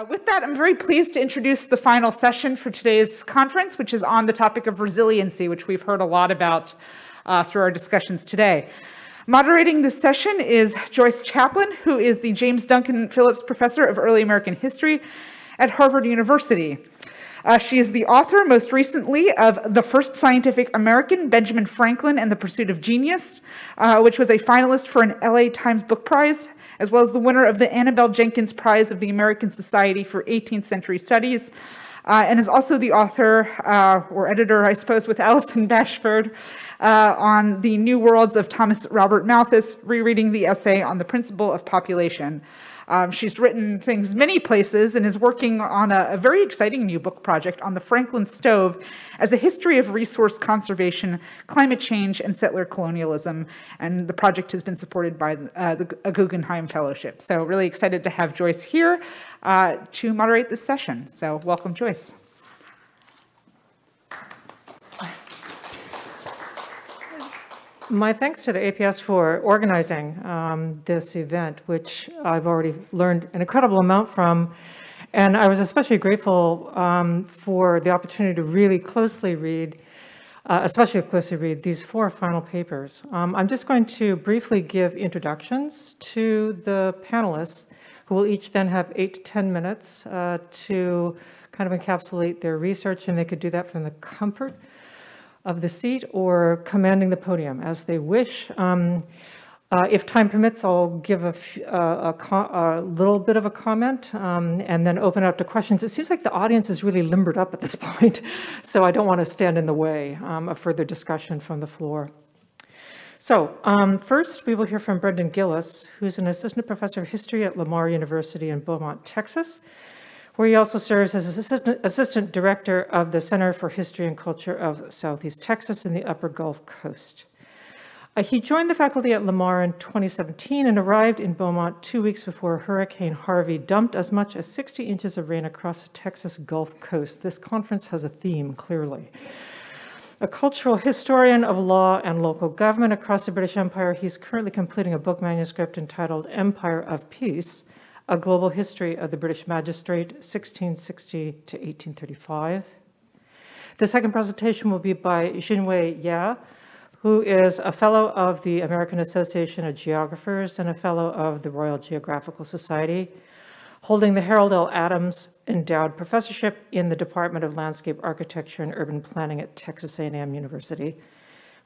With that, I'm very pleased to introduce the final session for today's conference, which is on the topic of resiliency, which we've heard a lot about through our discussions today. Moderating this session is Joyce Chaplin, who is the James Duncan Phillips Professor of Early American History at Harvard University. She is the author, most recently, of The First Scientific American, Benjamin Franklin and the Pursuit of Genius, which was a finalist for an LA Times Book Prize, as well as the winner of the Annabelle Jenkins Prize of the American Society for 18th Century Studies, and is also the author, or editor, I suppose, with Alison Bashford, on The New Worlds of Thomas Robert Malthus, rereading the essay on the principle of population. She's written things many places and is working on a very exciting new book project on the Franklin stove as a history of resource conservation, climate change, and settler colonialism. And the project has been supported by a Guggenheim Fellowship. So really excited to have Joyce here to moderate this session. So welcome, Joyce. My thanks to the APS for organizing this event, which I've already learned an incredible amount from. And I was especially grateful for the opportunity to really closely read, these 4 final papers. I'm just going to briefly give introductions to the panelists, who will each then have 8 to 10 minutes to kind of encapsulate their research, and they could do that from the comfort of the seat or commanding the podium as they wish. If time permits, I'll give a little bit of a comment and then open it up to questions. It seems like the audience is really limbered up at this point, so I don't want to stand in the way of further discussion from the floor. So first, we will hear from Brendan Gillis, who's an assistant professor of history at Lamar University in Beaumont, Texas, where he also serves as assistant director of the Center for History and Culture of Southeast Texas in the Upper Gulf Coast. He joined the faculty at Lamar in 2017 and arrived in Beaumont 2 weeks before Hurricane Harvey dumped as much as 60 inches of rain across the Texas Gulf Coast. This conference has a theme, clearly. A cultural historian of law and local government across the British Empire, he's currently completing a book manuscript entitled Empire of Peace, A Global History of the British Magistrate, 1660 to 1835. The second presentation will be by Xinyue, who is a fellow of the American Association of Geographers and a fellow of the Royal Geographical Society, holding the Harold L. Adams Endowed Professorship in the Department of Landscape Architecture and Urban Planning at Texas A&M University,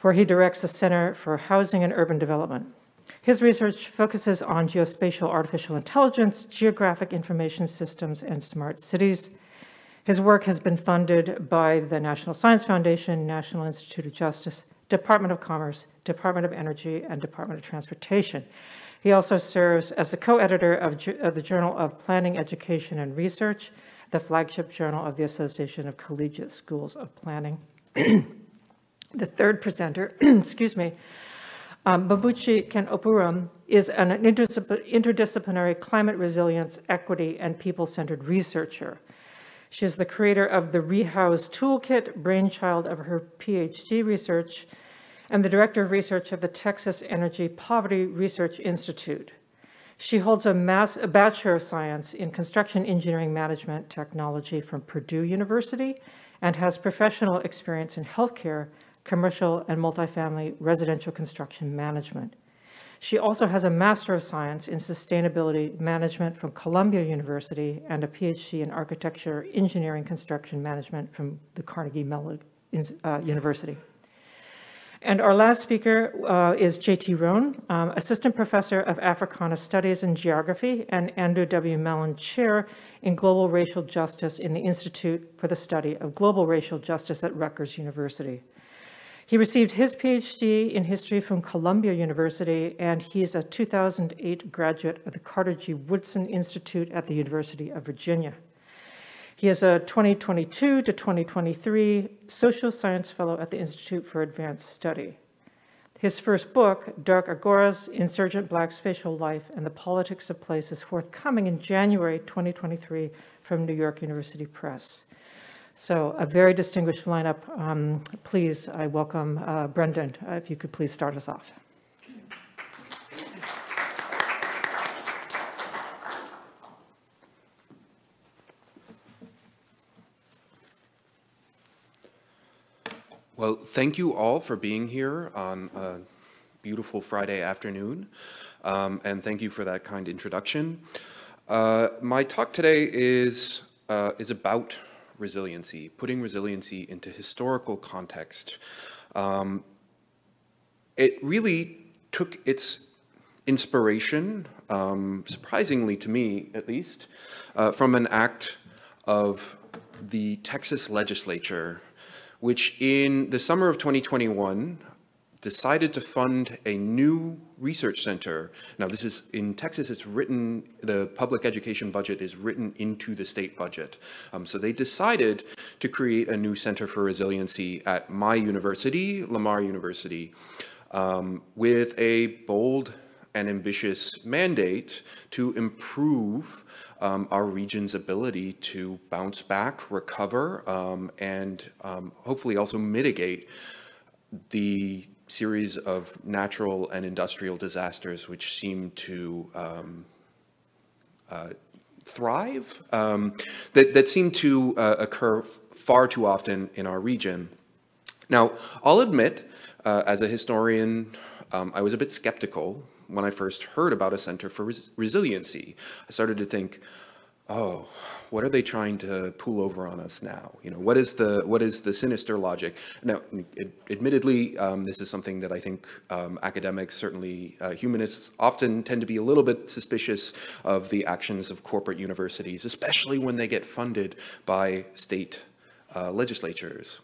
where he directs the Center for Housing and Urban Development. His research focuses on geospatial artificial intelligence, geographic information systems, and smart cities. His work has been funded by the National Science Foundation, National Institute of Justice, Department of Commerce, Department of Energy, and Department of Transportation. He also serves as the co-editor of the Journal of Planning, Education, and Research, the flagship journal of the Association of Collegiate Schools of Planning. The third presenter, excuse me, Bobuchi Ken-Opurum is an interdisciplinary climate resilience, equity, and people-centered researcher. She is the creator of the Rehouse Toolkit, brainchild of her PhD research, and the director of research of the Texas Energy Poverty Research Institute. She holds a Bachelor of Science in Construction Engineering Management Technology from Purdue University and has professional experience in healthcare, commercial and multifamily residential construction management. She also has a Master of Science in Sustainability Management from Columbia University and a PhD in Architecture, Engineering, Construction Management from the Carnegie Mellon University. And our last speaker is J.T. Roane, Assistant Professor of Africana Studies and Geography and Andrew W. Mellon Chair in Global Racial Justice in the Institute for the Study of Global Racial Justice at Rutgers University. He received his PhD in history from Columbia University, and he's a 2008 graduate of the Carter G. Woodson Institute at the University of Virginia. He is a 2022 to 2023 Social Science Fellow at the Institute for Advanced Study. His first book, Dark Agoras, Insurgent Black Spatial Life and the Politics of Place, is forthcoming in January 2023 from New York University Press. So a very distinguished lineup. Please, I welcome Brendan, if you could please start us off. Well, thank you all for being here on a beautiful Friday afternoon, and thank you for that kind introduction. My talk today is about resiliency, putting resiliency into historical context. It really took its inspiration, surprisingly to me at least, from an act of the Texas legislature, which in the summer of 2021 decided to fund a new research center. Now this is, in Texas, it's written, the public education budget is written into the state budget. So they decided to create a new center for resiliency at my university, Lamar University, with a bold and ambitious mandate to improve our region's ability to bounce back, recover, and hopefully also mitigate the series of natural and industrial disasters which seem to thrive, that seem to occur far too often in our region. Now, I'll admit, as a historian, I was a bit skeptical when I first heard about a Center for Resiliency. I started to think, oh, what are they trying to pull over on us now? You know, what is the sinister logic? Now, admittedly, this is something that I think academics, certainly humanists, often tend to be a little bit suspicious of the actions of corporate universities, especially when they get funded by state legislatures.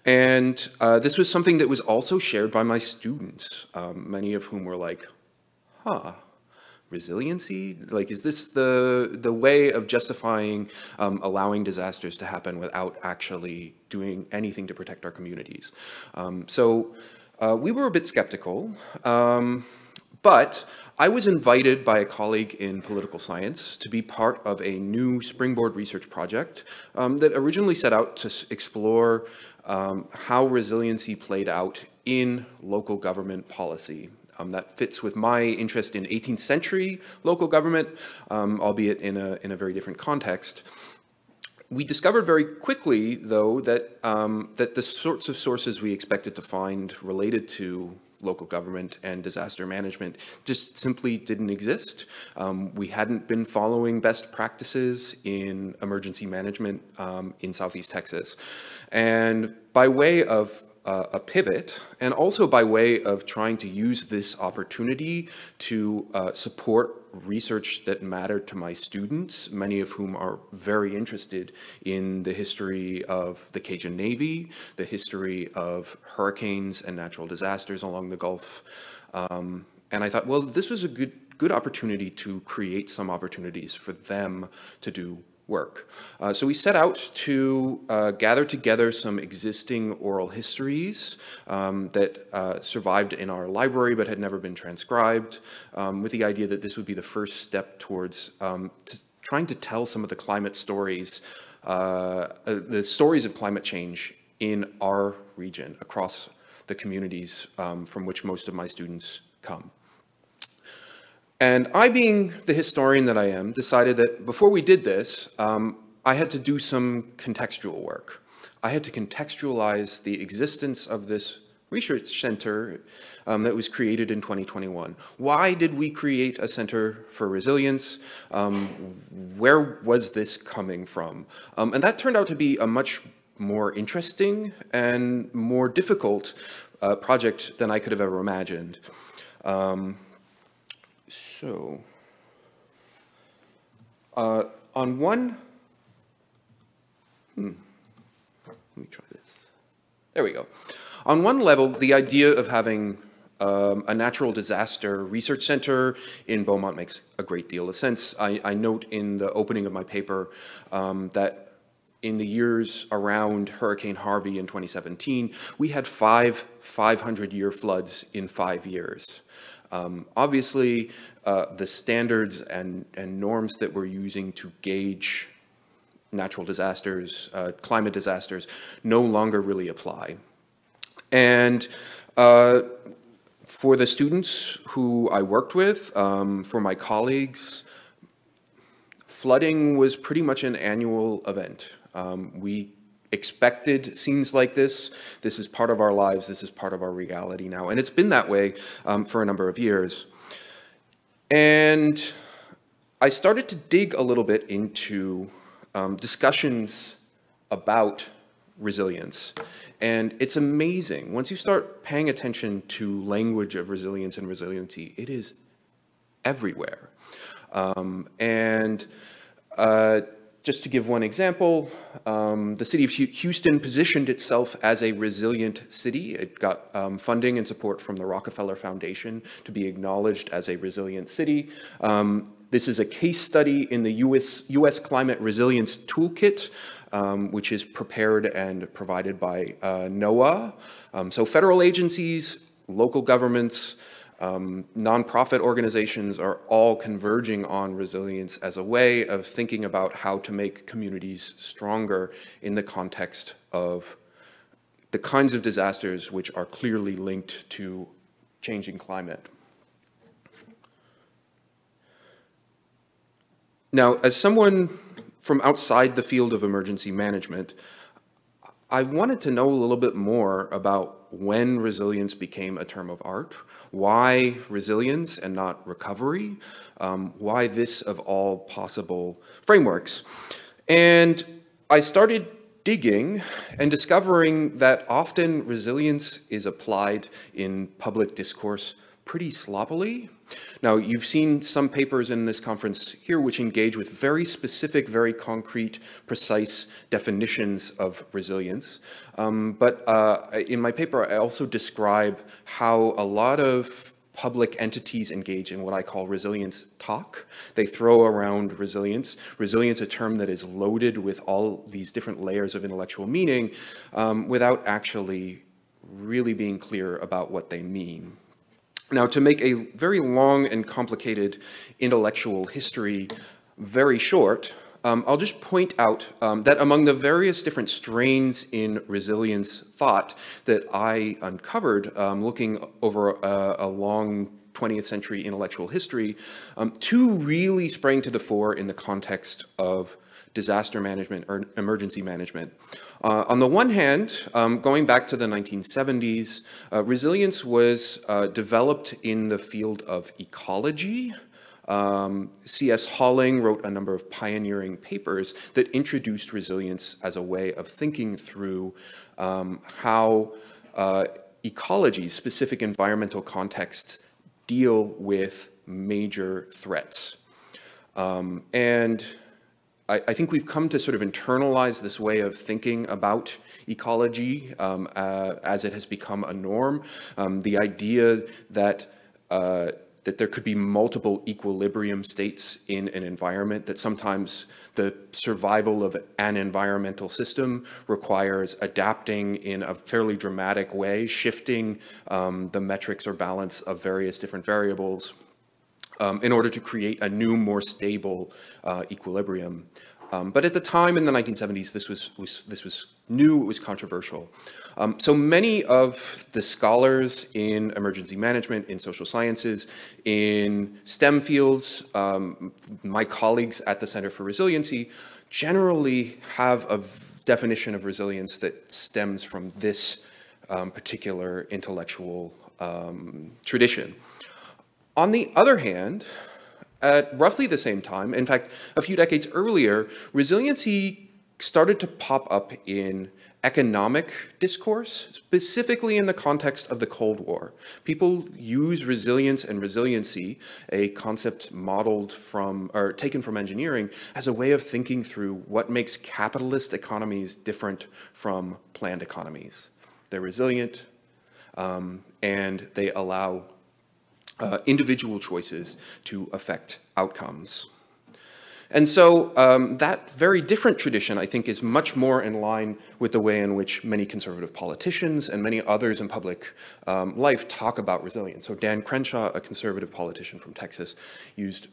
And this was something that was also shared by my students, many of whom were like, huh, resiliency? Like, is this the way of justifying allowing disasters to happen without actually doing anything to protect our communities? So we were a bit skeptical, but I was invited by a colleague in political science to be part of a new springboard research project that originally set out to explore how resiliency played out in local government policy. That fits with my interest in 18th century local government, albeit in a very different context. We discovered very quickly, though, that that the sorts of sources we expected to find related to local government and disaster management just simply didn't exist. We hadn't been following best practices in emergency management in Southeast Texas. And by way of a pivot, and also by way of trying to use this opportunity to support research that mattered to my students, many of whom are very interested in the history of the Cajun Navy, the history of hurricanes and natural disasters along the Gulf. And I thought, well, this was a good opportunity to create some opportunities for them to do work. So we set out to gather together some existing oral histories that survived in our library but had never been transcribed, with the idea that this would be the first step towards trying to tell some of the climate stories, the stories of climate change in our region, across the communities from which most of my students come. And I, being the historian that I am, decided that before we did this, I had to do some contextual work. I had to contextualize the existence of this research center that was created in 2021. Why did we create a center for resilience? Where was this coming from? And that turned out to be a much more interesting and more difficult project than I could have ever imagined. So, on one, let me try this. There we go. On one level, the idea of having a natural disaster research center in Beaumont makes a great deal of sense. I note in the opening of my paper that in the years around Hurricane Harvey in 2017, we had 500-year floods in 5 years. Obviously, the standards and norms that we're using to gauge natural disasters, climate disasters, no longer really apply. And for the students who I worked with, for my colleagues, flooding was pretty much an annual event. We expected scenes like this. This is part of our lives. This is part of our reality now. And it's been that way for a number of years. And I started to dig a little bit into discussions about resilience. And it's amazing. Once you start paying attention to language of resilience and resiliency, it is everywhere. Just to give one example, the city of Houston positioned itself as a resilient city. It got funding and support from the Rockefeller Foundation to be acknowledged as a resilient city. This is a case study in the US Climate Resilience Toolkit, which is prepared and provided by NOAA. So federal agencies, local governments, nonprofit organizations are all converging on resilience as a way of thinking about how to make communities stronger in the context of the kinds of disasters which are clearly linked to changing climate. Now, as someone from outside the field of emergency management, I wanted to know a little bit more about when resilience became a term of art, why resilience and not recovery, why this of all possible frameworks. And I started digging and discovering that often resilience is applied in public discourse pretty sloppily. Now, you've seen some papers in this conference here which engage with very specific, very concrete, precise definitions of resilience. But in my paper, I also describe how a lot of public entities engage in what I call resilience talk. They throw around resilience. Resilience, a term that is loaded with all these different layers of intellectual meaning without actually really being clear about what they mean. Now, to make a very long and complicated intellectual history very short, I'll just point out that among the various different strains in resilience thought that I uncovered looking over a long 20th century intellectual history, two really sprang to the fore in the context of disaster management or emergency management. On the one hand, going back to the 1970s, resilience was developed in the field of ecology. C.S. Halling wrote a number of pioneering papers that introduced resilience as a way of thinking through how ecology, specific environmental contexts, deal with major threats. And I think we've come to sort of internalize this way of thinking about ecology as it has become a norm. The idea that that there could be multiple equilibrium states in an environment, that sometimes the survival of an environmental system requires adapting in a fairly dramatic way, shifting the metrics or balance of various different variables in order to create a new, more stable equilibrium. But at the time in the 1970s, this was new, it was controversial. So many of the scholars in emergency management, in social sciences, in STEM fields, my colleagues at the Center for Resiliency, generally have a definition of resilience that stems from this particular intellectual tradition. On the other hand, at roughly the same time, in fact, a few decades earlier, resiliency started to pop up in economic discourse, specifically in the context of the Cold War. People use resilience and resiliency, a concept modeled from, or taken from engineering, as a way of thinking through what makes capitalist economies different from planned economies. They're resilient, and they allow individual choices to affect outcomes. And so that very different tradition, I think, is much more in line with the way in which many conservative politicians and many others in public life talk about resilience. So Dan Crenshaw, a conservative politician from Texas, used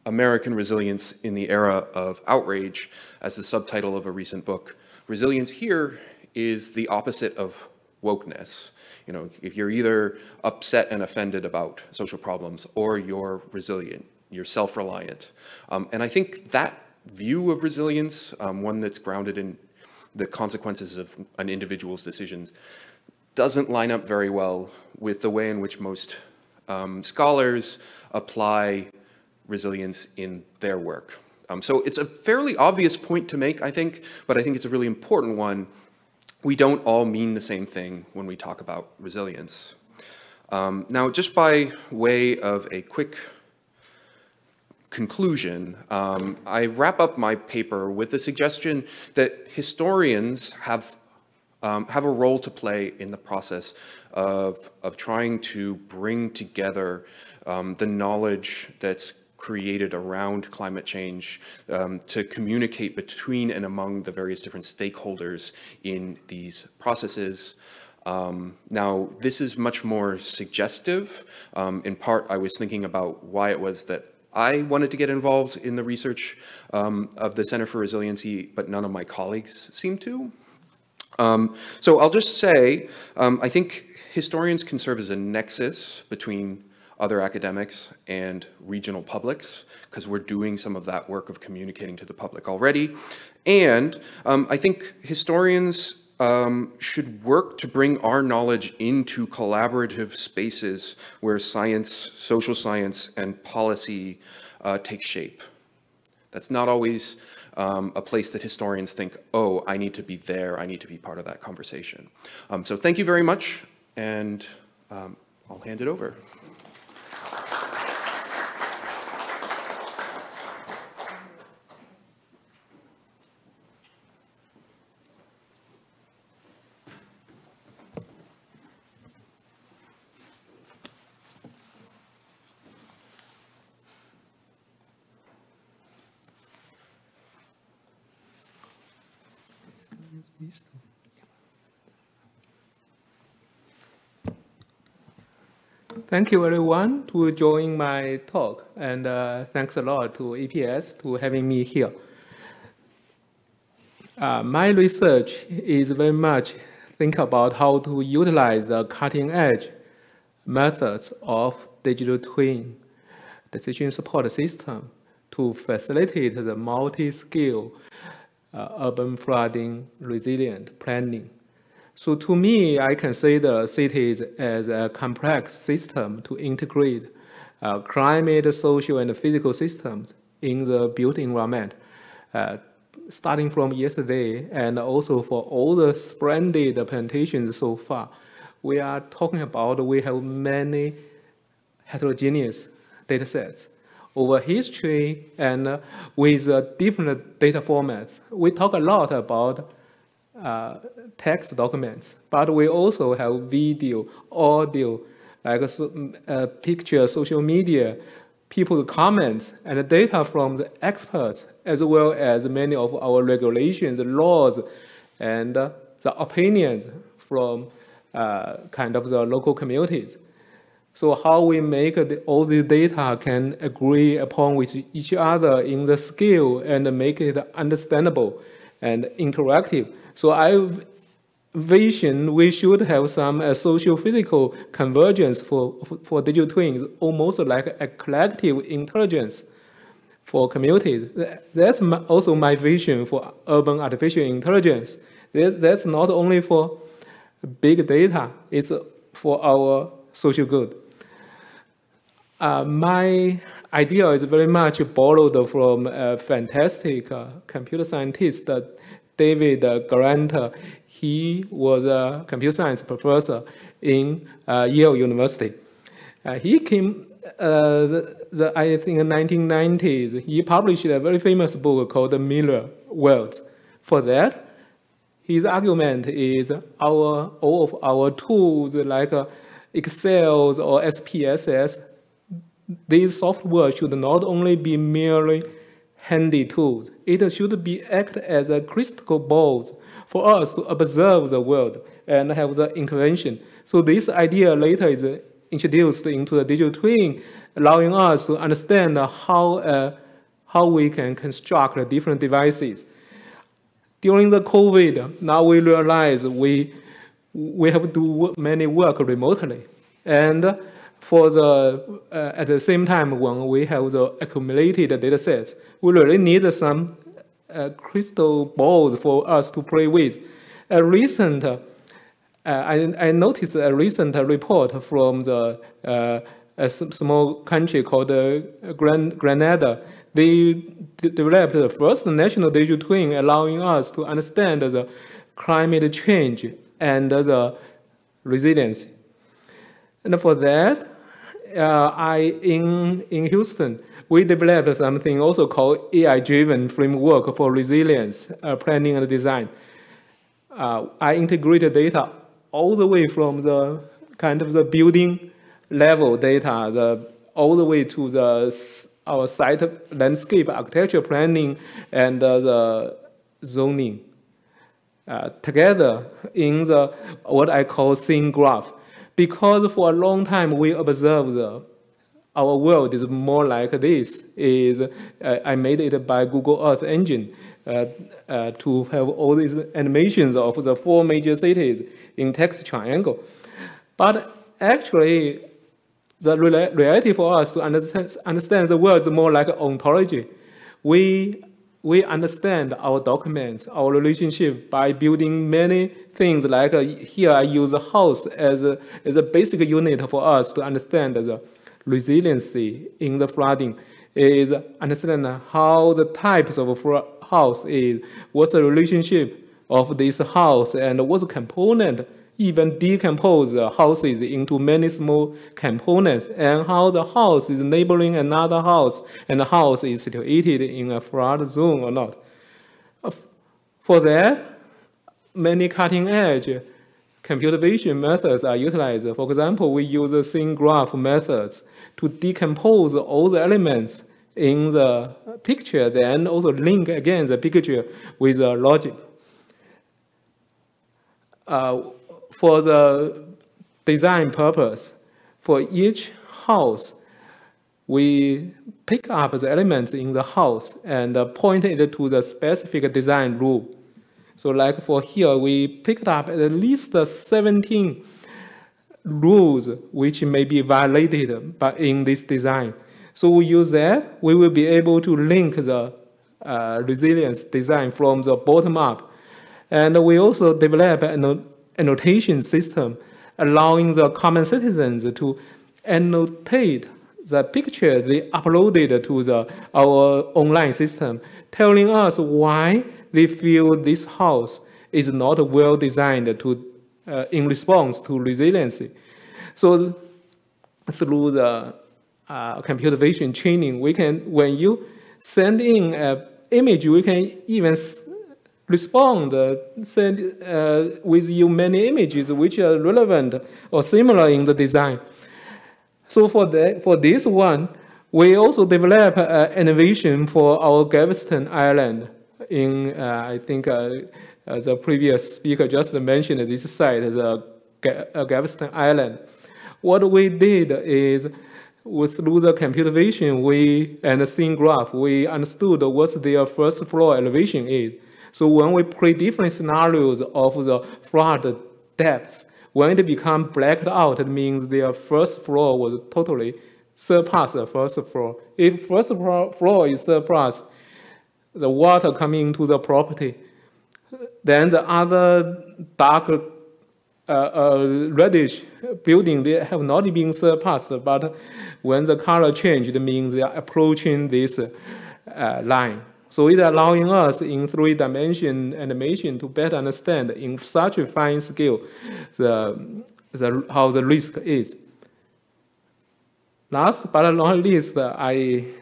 American resilience in the era of outrage as the subtitle of a recent book. Resilience here is the opposite of wokeness. You know, if you're either upset and offended about social problems or you're resilient, you're self-reliant. And I think that view of resilience, one that's grounded in the consequences of an individual's decisions doesn't line up very well with the way in which most scholars apply resilience in their work. So it's a fairly obvious point to make, I think, but I think it's a really important one. We don't all mean the same thing when we talk about resilience. Now, just by way of a quick conclusion, I wrap up my paper with the suggestion that historians have a role to play in the process of trying to bring together the knowledge that's created around climate change to communicate between and among the various different stakeholders in these processes. Now, this is much more suggestive. In part, I was thinking about why it was that I wanted to get involved in the research of the Center for Resiliency, but none of my colleagues seem to. So I'll just say, I think historians can serve as a nexus between other academics and regional publics, because we're doing some of that work of communicating to the public already. And I think historians should work to bring our knowledge into collaborative spaces where science, social science, and policy take shape. That's not always a place that historians think, oh, I need to be there, I need to be part of that conversation. So thank you very much, and I'll hand it over. Thank you everyone to join my talk, and thanks a lot to EPS to having me here. My research is very much think about how to utilize the cutting-edge methods of digital twin decision support system to facilitate the multi-scale urban flooding resilient planning. So to me, I consider cities as a complex system to integrate climate, social, and physical systems in the built environment, starting from yesterday and also for all the splendid plantations so far. We are talking about we have many heterogeneous data sets over history and with different data formats. We talk a lot about text documents, but we also have video, audio, like picture, social media, people's comments, and data from the experts, as well as many of our regulations, laws, and the opinions from kind of the local communities. So how we make all these data can agree upon with each other in the scale and make it understandable and interactive. So I vision we should have some social-physical convergence for digital twins, almost like a collective intelligence for communities. That's also my vision for urban artificial intelligence. That's not only for big data, it's for our social good. My idea is very much borrowed from a fantastic computer scientist, David Grant. He was a computer science professor in Yale University. He came, I think, in the 1990s. He published a very famous book called Mirror Worlds. For that, his argument is all of our tools like Excel or SPSS, these software should not only be merely handy tools. It should be act as a crystal balls for us to observe the world and have the intervention. So this idea later is introduced into the digital twin, allowing us to understand how we can construct different devices. During the COVID, now we realize we have to do many work remotely. And for the, at the same time, when we have the accumulated data sets, we really need some crystal balls for us to play with. I noticed a recent report from a small country called Grenada. They developed the first national digital twin, allowing us to understand the climate change and the resilience. And for that, in Houston, we developed something also called AI-driven framework for resilience planning and design. I integrated data all the way from the kind of the building level data, all the way to our site landscape architecture planning and the zoning together in what I call scene graph. Because for a long time we observed our world is more like this. I made it by Google Earth Engine to have all these animations of the 4 major cities in text triangle. But actually, the reality for us to understand the world is more like ontology. We understand our documents, our relationship by building many things. Like here, I use a house as a basic unit for us to understand the resiliency in the flooding. Is understand how the types of house is, what's the relationship of this house, and what's the component, even decompose houses into many small components, and how the house is neighboring another house, and the house is situated in a flood zone or not. For that, many cutting-edge computer vision methods are utilized. For example, we use the scene graph methods to decompose all the elements in the picture, then also link again the picture with the logic. For the design purpose, for each house, we pick up the elements in the house and point it to the specific design rule. So like for here, we picked up at least 17 rules which may be violated in this design. So we use that, we will be able to link the resilience design from the bottom up. And we also develop an annotation system allowing the common citizens to annotate the pictures they uploaded to our online system, telling us why they feel this house is not well designed in response to resiliency. So through the computer vision training, we can, when you send in an image, we can even respond, with you many images which are relevant or similar in the design. So for this one, we also develop innovation for our Galveston Island. I think the previous speaker just mentioned this site, the Galveston Island. What we did is, through the computer vision and the scene graph, we understood what their first floor elevation is. So when we play different scenarios of the flood depth, when it becomes blacked out, it means their first floor was totally surpassed the first floor. If first floor is surpassed, the water coming into the property, then the other dark reddish building, they have not been surpassed, but when the color changed, it means they are approaching this line. So it's allowing us in 3-dimension animation to better understand in such a fine scale how the risk is. Last but not least,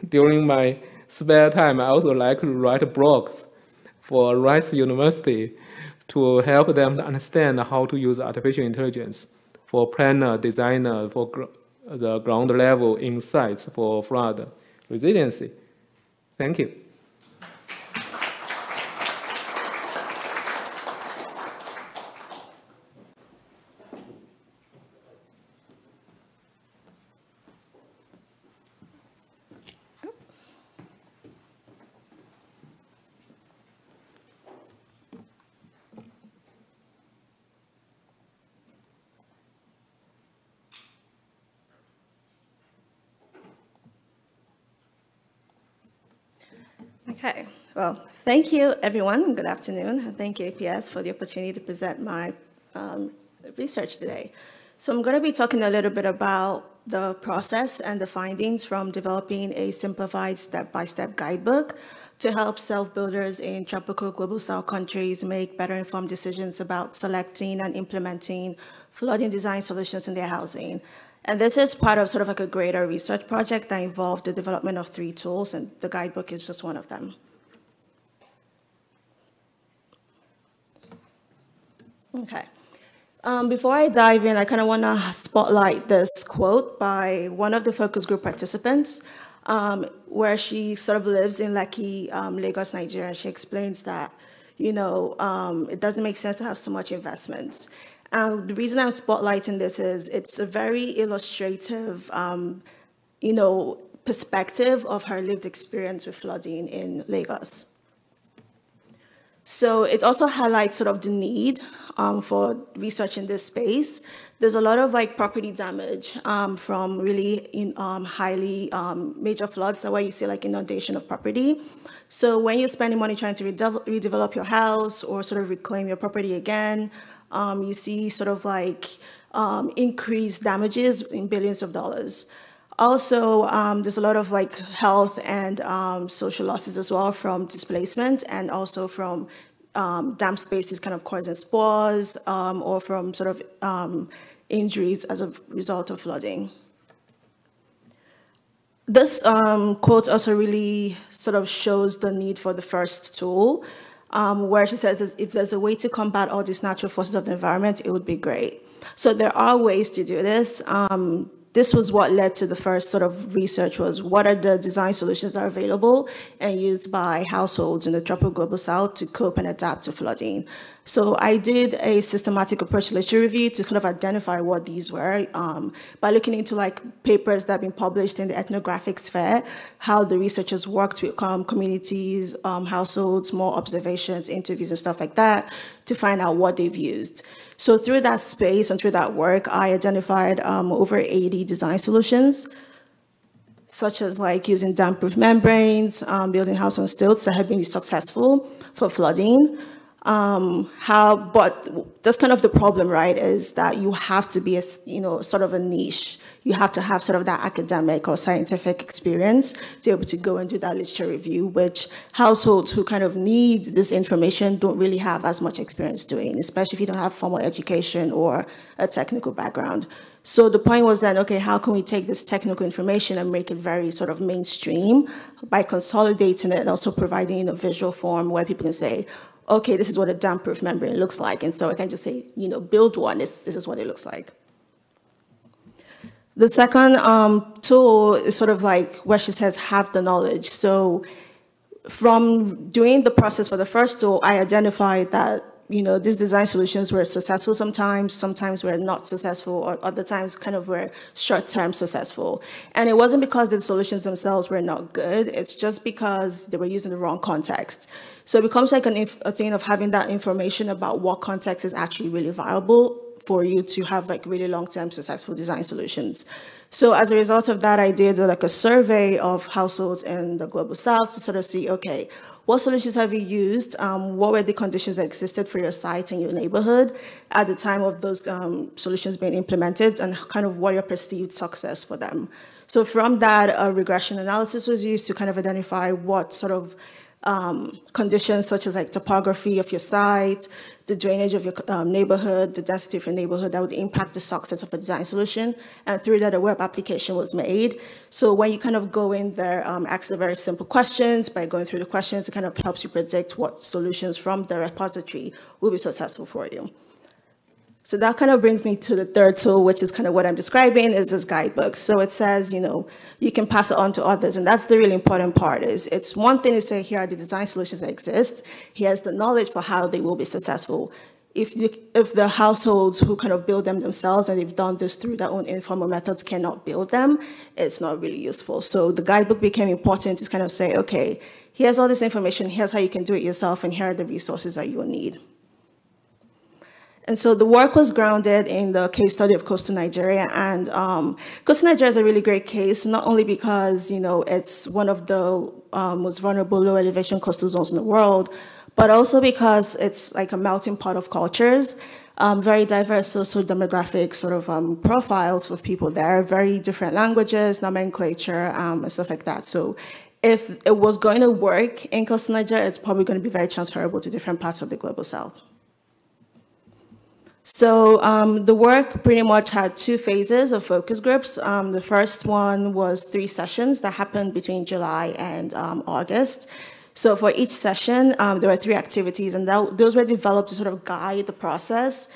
during my spare time, I also like to write blogs for Rice University to help them to understand how to use artificial intelligence for planner, designer, for the ground level insights for flood resiliency. Thank you. Okay, well, thank you, everyone. Good afternoon. And thank you, APS, for the opportunity to present my research today. So I'm going to be talking a little bit about the process and the findings from developing a simplified step-by-step guidebook to help self-builders in tropical global south countries make better informed decisions about selecting and implementing flooding design solutions in their housing. And this is part of sort of like a greater research project that involved the development of 3 tools, and the guidebook is just one of them. Okay. Before I dive in, I kind of want to spotlight this quote by one of the focus group participants, where she sort of lives in Lekki, Lagos, Nigeria. She explains that, you know, it doesn't make sense to have so much investments. The reason I'm spotlighting this is it's a very illustrative, you know, perspective of her lived experience with flooding in Lagos. So it also highlights sort of the need for research in this space. There's a lot of like property damage from really highly major floods. That's why you see like inundation of property. So when you're spending money trying to redevelop your house or sort of reclaim your property again, you see sort of like increased damages in billions of dollars. Also, there's a lot of like health and social losses as well from displacement, and also from damp spaces kind of causing spores or from sort of injuries as a result of flooding. This quote also really sort of shows the need for the first tool, where she says if there's a way to combat all these natural forces of the environment, it would be great. So there are ways to do this. This was what led to the first sort of research, was what are the design solutions that are available and used by households in the tropical global south to cope and adapt to flooding. So I did a systematic approach literature review to kind of identify what these were by looking into like papers that have been published in the ethnographic sphere, how the researchers worked with communities, households, more observations, interviews and stuff like that to find out what they've used. So through that space and through that work, I identified over 80 design solutions, such as like using damp-proof membranes, building house on stilts that have been successful for flooding. But that's kind of the problem, right, is that you have to be, sort of a niche. You have to have sort of that academic or scientific experience to be able to go and do that literature review, which households who kind of need this information don't really have as much experience doing, especially if you don't have formal education or a technical background. So the point was then, okay, how can we take this technical information and make it very sort of mainstream by consolidating it and also providing a visual form where people can say, okay, this is what a damp-proof membrane looks like. And so I can just say, build one, this is what it looks like. The second tool is sort of like where she says, have the knowledge. So from doing the process for the first tool, I identified that, these design solutions were successful sometimes were not successful, or other times kind of were short-term successful. And it wasn't because the solutions themselves were not good, it's just because they were used in the wrong context. So it becomes like a thing of having that information about what context is actually really viable for you to have like really long-term successful design solutions. So as a result of that, I did like a survey of households in the global south to sort of see, okay, what solutions have you used? What were the conditions that existed for your site and your neighborhood at the time of those solutions being implemented, and kind of what your perceived success for them? So from that, a regression analysis was used to kind of identify what sort of conditions such as like topography of your site, the drainage of your neighborhood, the density of your neighborhood that would impact the success of a design solution. And through that, a web application was made. So when you kind of go in there, ask the very simple questions. By going through the questions, it kind of helps you predict what solutions from the repository will be successful for you. So that kind of brings me to the third tool, which is kind of what I'm describing, is this guidebook. So it says, you can pass it on to others. And that's the really important part. Is it's one thing to say, here are the design solutions that exist. Here's the knowledge for how they will be successful. If the households who kind of build them themselves, and they've done this through their own informal methods, cannot build them, it's not really useful. So the guidebook became important to kind of say, okay, here's all this information, here's how you can do it yourself, and here are the resources that you will need. And so the work was grounded in the case study of coastal Nigeria. And coastal Nigeria is a really great case, not only because, it's one of the most vulnerable low elevation coastal zones in the world, but also because it's like a melting pot of cultures, very diverse socio-demographic sort of profiles of people there, very different languages, nomenclature, and stuff like that. So if it was going to work in coastal Nigeria, it's probably going to be very transferable to different parts of the global south. So the work pretty much had 2 phases of focus groups. The first one was 3 sessions that happened between July and August. So for each session, there were 3 activities, and those were developed to sort of guide the process.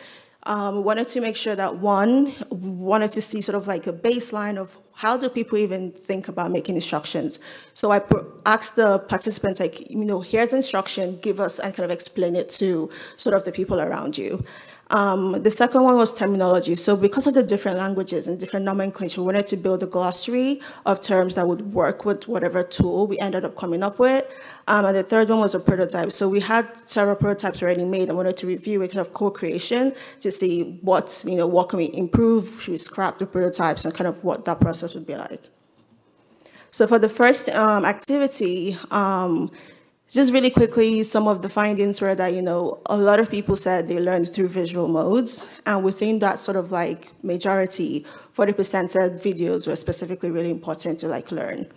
We wanted to make sure that, one, we wanted to see sort of like a baseline of how do people even think about making instructions. So I asked the participants, like, here's instruction, give us, and kind of explain it to sort of the people around you. The second one was terminology. So because of the different languages and different nomenclature, we wanted to build a glossary of terms that would work with whatever tool we ended up coming up with. And the third one was a prototype. So we had several prototypes already made and wanted to review a kind of co-creation to see what can we improve, should we scrap the prototypes, and kind of what that process would be like. So for the first activity, just really quickly, some of the findings were that, a lot of people said they learned through visual modes. And within that sort of like majority, 40% said videos were specifically really important to learn.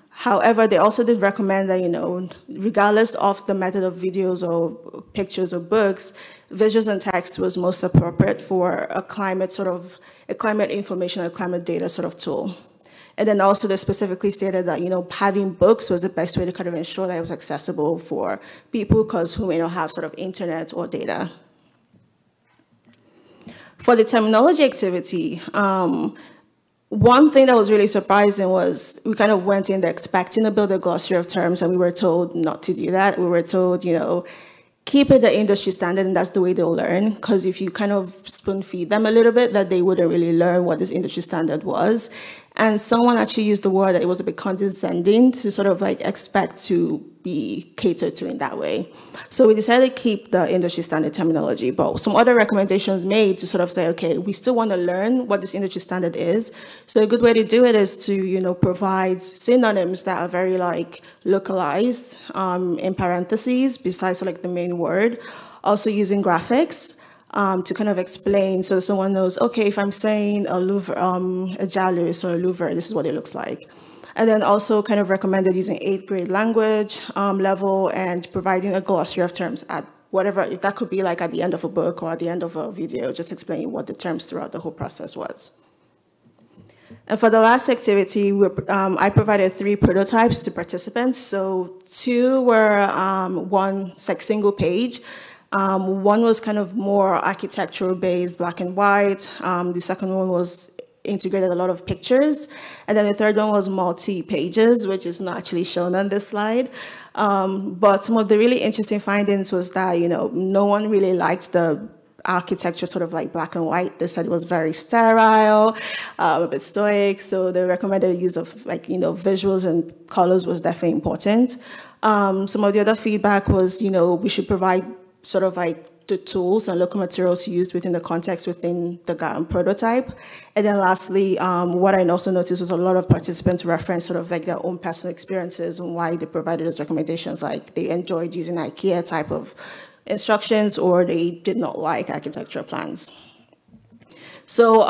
However, they also did recommend that, regardless of the method of videos or pictures or books, visuals and text was most appropriate for a climate information or climate data sort of tool. And then also they specifically stated that, having books was the best way to kind of ensure that it was accessible for people who may not have sort of internet or data. For the terminology activity, one thing that was really surprising was we kind of went in there expecting to build a glossary of terms, and we were told not to do that. We were told, keep it the industry standard, and that's the way they'll learn. Because if you kind of spoon feed them a little bit, that they wouldn't really learn what this industry standard was. And someone actually used the word that it was a bit condescending to sort of expect to be catered to in that way. So we decided to keep the industry standard terminology, but some other recommendations made to sort of say, okay, we still want to learn what this industry standard is. So a good way to do it is to, provide synonyms that are very localized in parentheses besides the main word. Also using graphics to kind of explain so someone knows, okay, if I'm saying a Gillis or a louver, this is what it looks like. And then also kind of recommended using 8th grade language level and providing a glossary of terms at whatever, if that could be at the end of a book or at the end of a video, just explaining what the terms throughout the whole process was. And for the last activity, I provided 3 prototypes to participants. So 2 were one single page. One was kind of more architectural based, black and white. The second one was integrated a lot of pictures. And then the third one was multi-pages, which is not actually shown on this slide. But some of the really interesting findings was that, no one really liked the architecture sort of black and white. They said it was very sterile, a bit stoic. So they recommended the use of visuals and colors was definitely important. Some of the other feedback was, we should provide sort of the tools and local materials used within the context within the prototype. And then lastly, what I also noticed was a lot of participants reference sort of their own personal experiences and why they provided those recommendations. They enjoyed using IKEA type of instructions, or they did not like architectural plans. So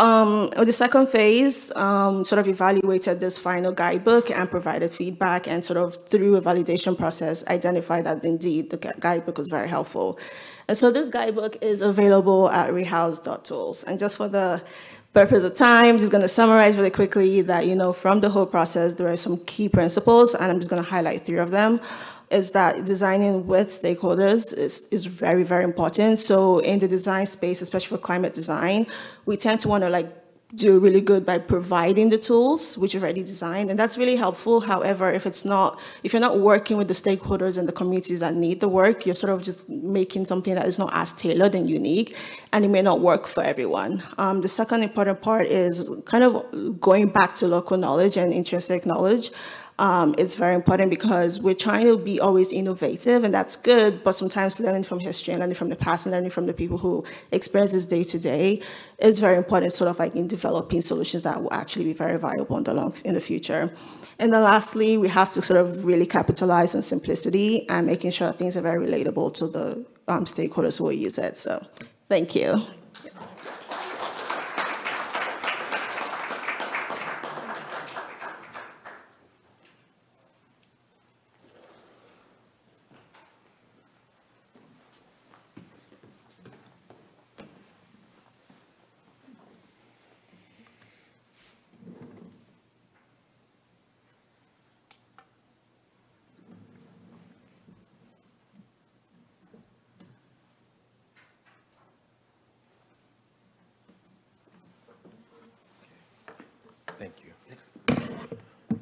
the second phase sort of evaluated this final guidebook and provided feedback, and sort of through a validation process identified that indeed the guidebook was very helpful. And so this guidebook is available at rehouse.tools. And just for the purpose of time, I'm just going to summarize really quickly that, from the whole process, there are some key principles, and I'm just going to highlight 3 of them. Is that designing with stakeholders is very, very important. So in the design space, especially for climate design, we tend to want to do really good by providing the tools which you've already designed, and that's really helpful. However, if you're not working with the stakeholders and the communities that need the work, you're sort of just making something that is not as tailored and unique, and it may not work for everyone. The second important part is kind of going back to local knowledge and intrinsic knowledge. It's very important because we're trying to be always innovative, and that's good, but sometimes learning from history and learning from the past and learning from the people who experience this day to day is very important, sort of in developing solutions that will actually be very viable in the future. And then lastly, we have to sort of really capitalize on simplicity and making sure things are very relatable to the stakeholders who will use it. So thank you.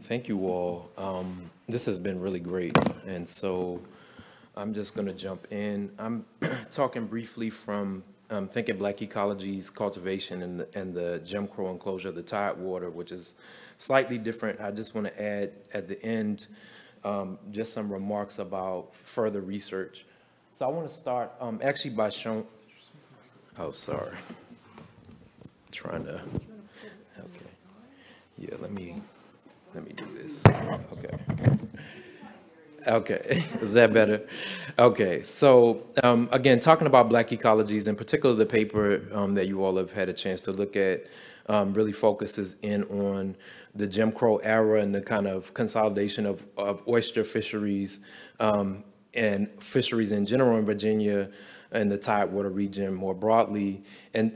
Thank you all. This has been really great. And so I'm just going to jump in. I'm talking briefly from Thinking Black Ecology's cultivation and the Jim Crow enclosure of the Tidewater, which is slightly different. I just want to add at the end just some remarks about further research. So I want to start actually by showing, oh, sorry. Trying to, okay. Yeah, let me do this. Okay. Okay, is that better? Okay, so again, talking about Black ecologies, in particular the paper that you all have had a chance to look at really focuses in on the Jim Crow era and the kind of consolidation of oyster fisheries and fisheries in general in Virginia and the Tidewater region more broadly, and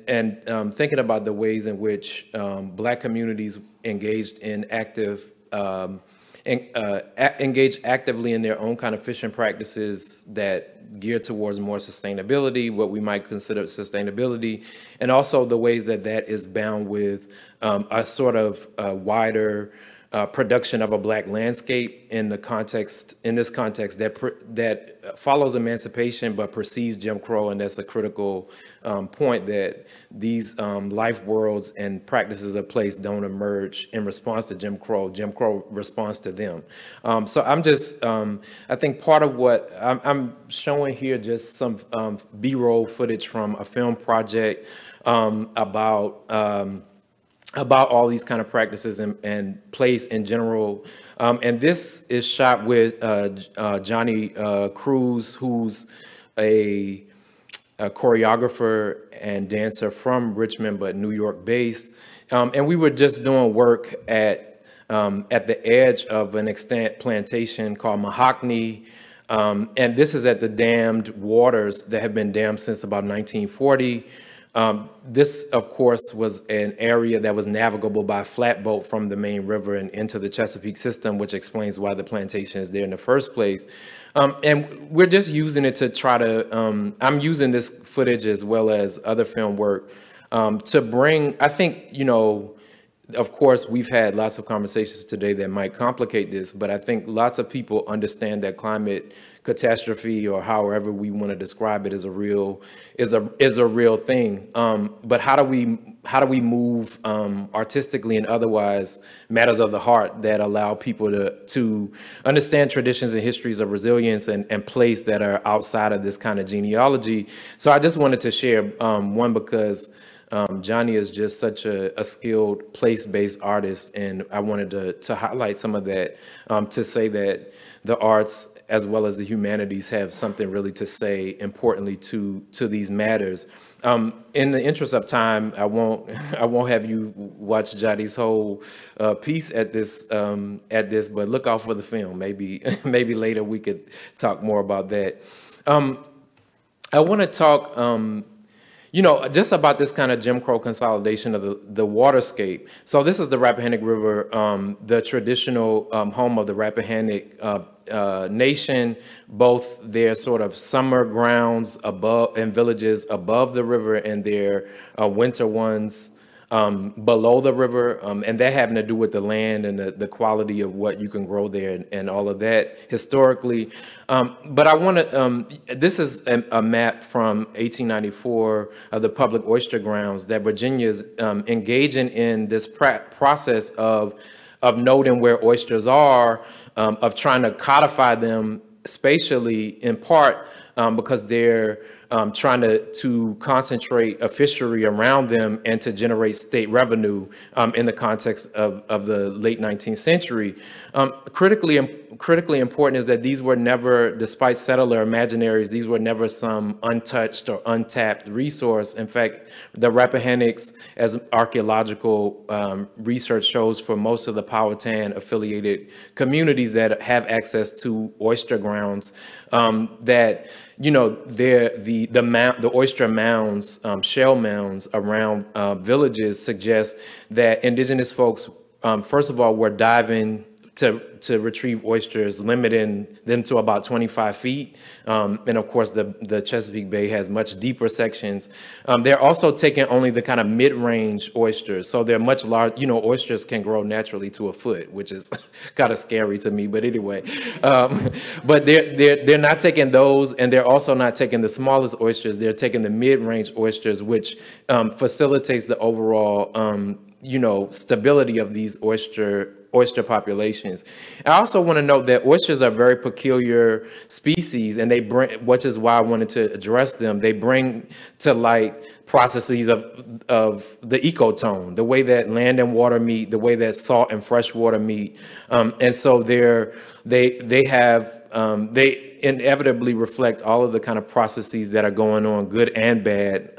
thinking about the ways in which Black communities engaged in engage actively in their own kind of fishing practices that gear towards more sustainability, what we might consider sustainability, and also the ways that that is bound with a sort of wider production of a Black landscape in this context that follows emancipation but precedes Jim Crow, and that's a critical point, that these life worlds and practices of place don't emerge in response to Jim Crow. Jim Crow responds to them. So I'm just, I think part of what I'm showing here, just some B-roll footage from a film project about all these kind of practices and place in general. And this is shot with Johnny Cruz, who's a choreographer and dancer from Richmond, but New York based. And we were just doing work at the edge of an extant plantation called Mahogany. And this is at the dammed waters that have been dammed since about 1940. This, of course, was an area that was navigable by flatboat from the main river and into the Chesapeake system, which explains why the plantation is there in the first place. And we're just using it to try to, I'm using this footage as well as other film work to bring, I think, you know, of course, we've had lots of conversations today that might complicate this, but I think lots of people understand that climate catastrophe, or however we want to describe it, is a real thing. But how do we move artistically and otherwise matters of the heart that allow people to understand traditions and histories of resilience and place that are outside of this kind of genealogy? So I just wanted to share one, because Johnny is just such a skilled place-based artist, and I wanted to highlight some of that, to say that the arts as well as the humanities have something really to say importantly to these matters. In the interest of time, I won't have you watch Johnny's whole piece at this, but look out for the film. Maybe later we could talk more about that. I want to talk, you know, just about this kind of Jim Crow consolidation of the waterscape. So this is the Rappahannock River, the traditional home of the Rappahannock Nation, both their sort of summer grounds above and villages above the river, and their winter ones below the river, and that having to do with the land and the quality of what you can grow there and all of that historically. But I want to, this is a map from 1894 of the public oyster grounds that Virginia is engaging in this process of noting where oysters are, of trying to codify them spatially, in part because they're trying to concentrate a fishery around them and to generate state revenue in the context of the late 19th century. Critically important is that these were never, despite settler imaginaries, these were never some untouched or untapped resource. In fact, the Rappahannock's, as archaeological research shows for most of the Powhatan affiliated communities that have access to oyster grounds, that, you know, the oyster mounds, shell mounds around villages suggest that indigenous folks, first of all, were diving to retrieve oysters, limiting them to about 25 feet. And of course, the Chesapeake Bay has much deeper sections. They're also taking only the kind of mid-range oysters. So they're much large, you know, oysters can grow naturally to a foot, which is kind of scary to me, but anyway. But they're not taking those, and they're also not taking the smallest oysters. They're taking the mid-range oysters, which facilitates the overall, you know, stability of these oyster populations. I also want to note that oysters are very peculiar species, and they bring, which is why I wanted to address them. They bring to light processes of the ecotone, the way that land and water meet, the way that salt and fresh water meet, and so they inevitably reflect all of the kind of processes that are going on, good and bad,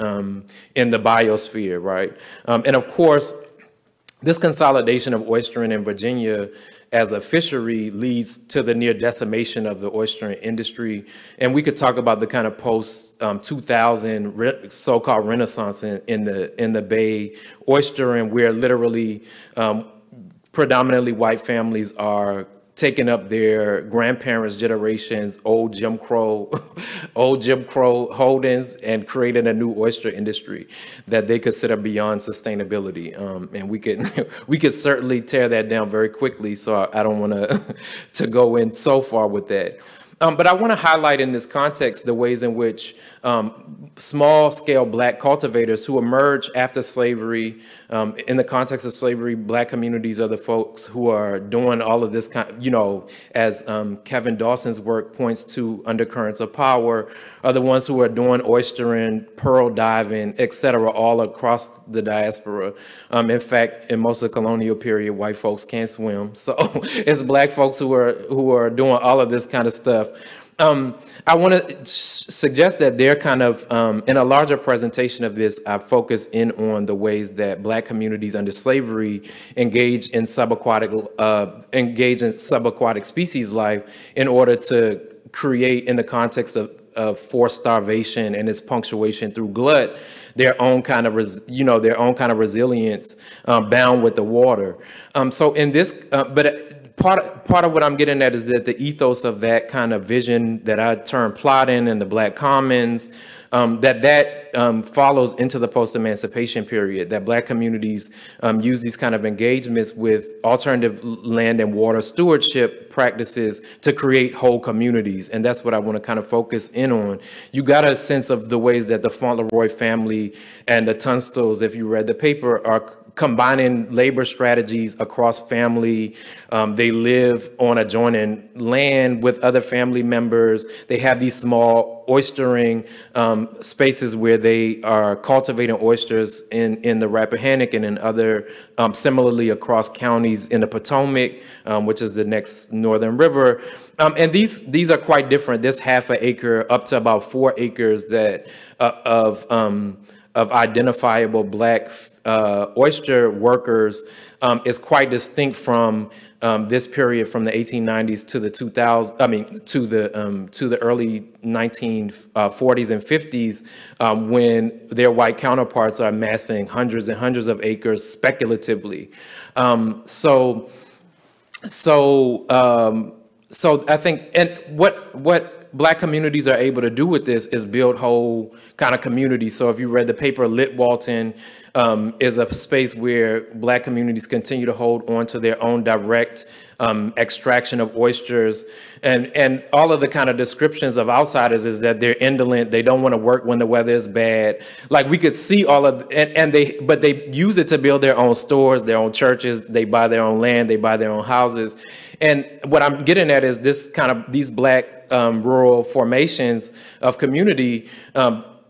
in the biosphere, right? And of course, this consolidation of oystering in Virginia as a fishery leads to the near decimation of the oystering industry. And we could talk about the kind of post-2000 so-called renaissance in the Bay. Oystering, where literally predominantly white families are taking up their grandparents' generations, old Jim Crow holdings, and creating a new oyster industry that they consider beyond sustainability. And we could certainly tear that down very quickly. So I don't want to go in so far with that. But I want to highlight in this context the ways in which small-scale Black cultivators who emerge after slavery, in the context of slavery, Black communities are the folks who are doing all of this kind, you know, as Kevin Dawson's work points to, undercurrents of power, are the ones who are doing oystering, pearl diving, et cetera, all across the diaspora. In fact, in most of the colonial period, white folks can't swim. So it's Black folks who are doing all of this kind of stuff. I want to suggest that they're kind of, in a larger presentation of this, I focus in on the ways that Black communities under slavery engage in subaquatic species life in order to create, in the context of forced starvation and its punctuation through glut, their own kind of resilience bound with the water. So in this, Part of what I'm getting at is that the ethos of that kind of vision that I term plotting and the Black commons, that follows into the post-emancipation period, that Black communities use these kind of engagements with alternative land and water stewardship practices to create whole communities. And that's what I want to kind of focus in on. You got a sense of the ways that the Fauntleroy family and the Tunstals, if you read the paper, are combining labor strategies across family. They live on adjoining land with other family members. They have these small oystering spaces where they are cultivating oysters in the Rappahannock and in other, similarly across counties in the Potomac, which is the next northern river. And these are quite different. This half an acre up to about 4 acres that of identifiable Black oyster workers is quite distinct from this period from the 1890s to the 2000s. I mean, to the early 1940s and 50s, when their white counterparts are amassing hundreds and hundreds of acres speculatively. So I think, and what Black communities are able to do with this is build whole kind of communities. So if you read the paper, Lit Walton is a space where Black communities continue to hold on to their own direct extraction of oysters. And all of the kind of descriptions of outsiders is that they're indolent, they don't want to work when the weather is bad. Like we could see all of, but they use it to build their own stores, their own churches, they buy their own land, they buy their own houses. And what I'm getting at is this kind of, these Black rural formations of community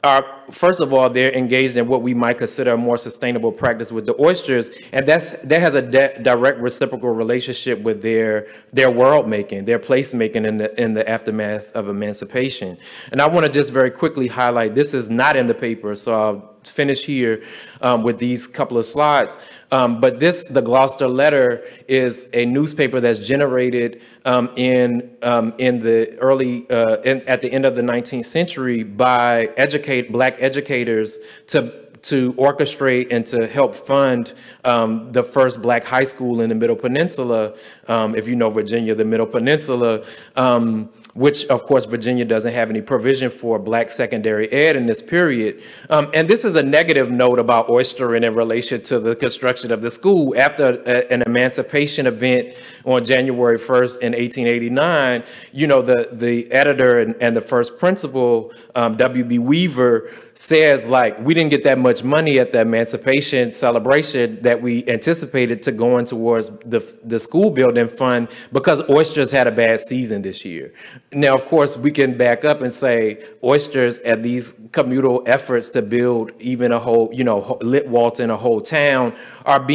are, first of all, they're engaged in what we might consider a more sustainable practice with the oysters, and that has a direct reciprocal relationship with their world making, their place making in the aftermath of emancipation. And I want to just very quickly highlight, this is not in the paper, so I'll finish here with these couple of slides. But the Gloucester Letter is a newspaper that's generated in the early, at the end of the 19th century by Black educators to orchestrate and to help fund the first Black high school in the Middle Peninsula. If you know Virginia, the Middle Peninsula, which of course Virginia doesn't have any provision for Black secondary ed in this period. And this is a negative note about oystering in relation to the construction of the school. After an emancipation event on January 1st in 1889, you know, the editor and the first principal, W.B. Weaver, says, like, we didn't get that much money at the emancipation celebration that we anticipated to go in towards the school building fund because oysters had a bad season this year. Now, of course, we can back up and say oysters at these communal efforts to build even a whole, you know, lit waltz in a whole town are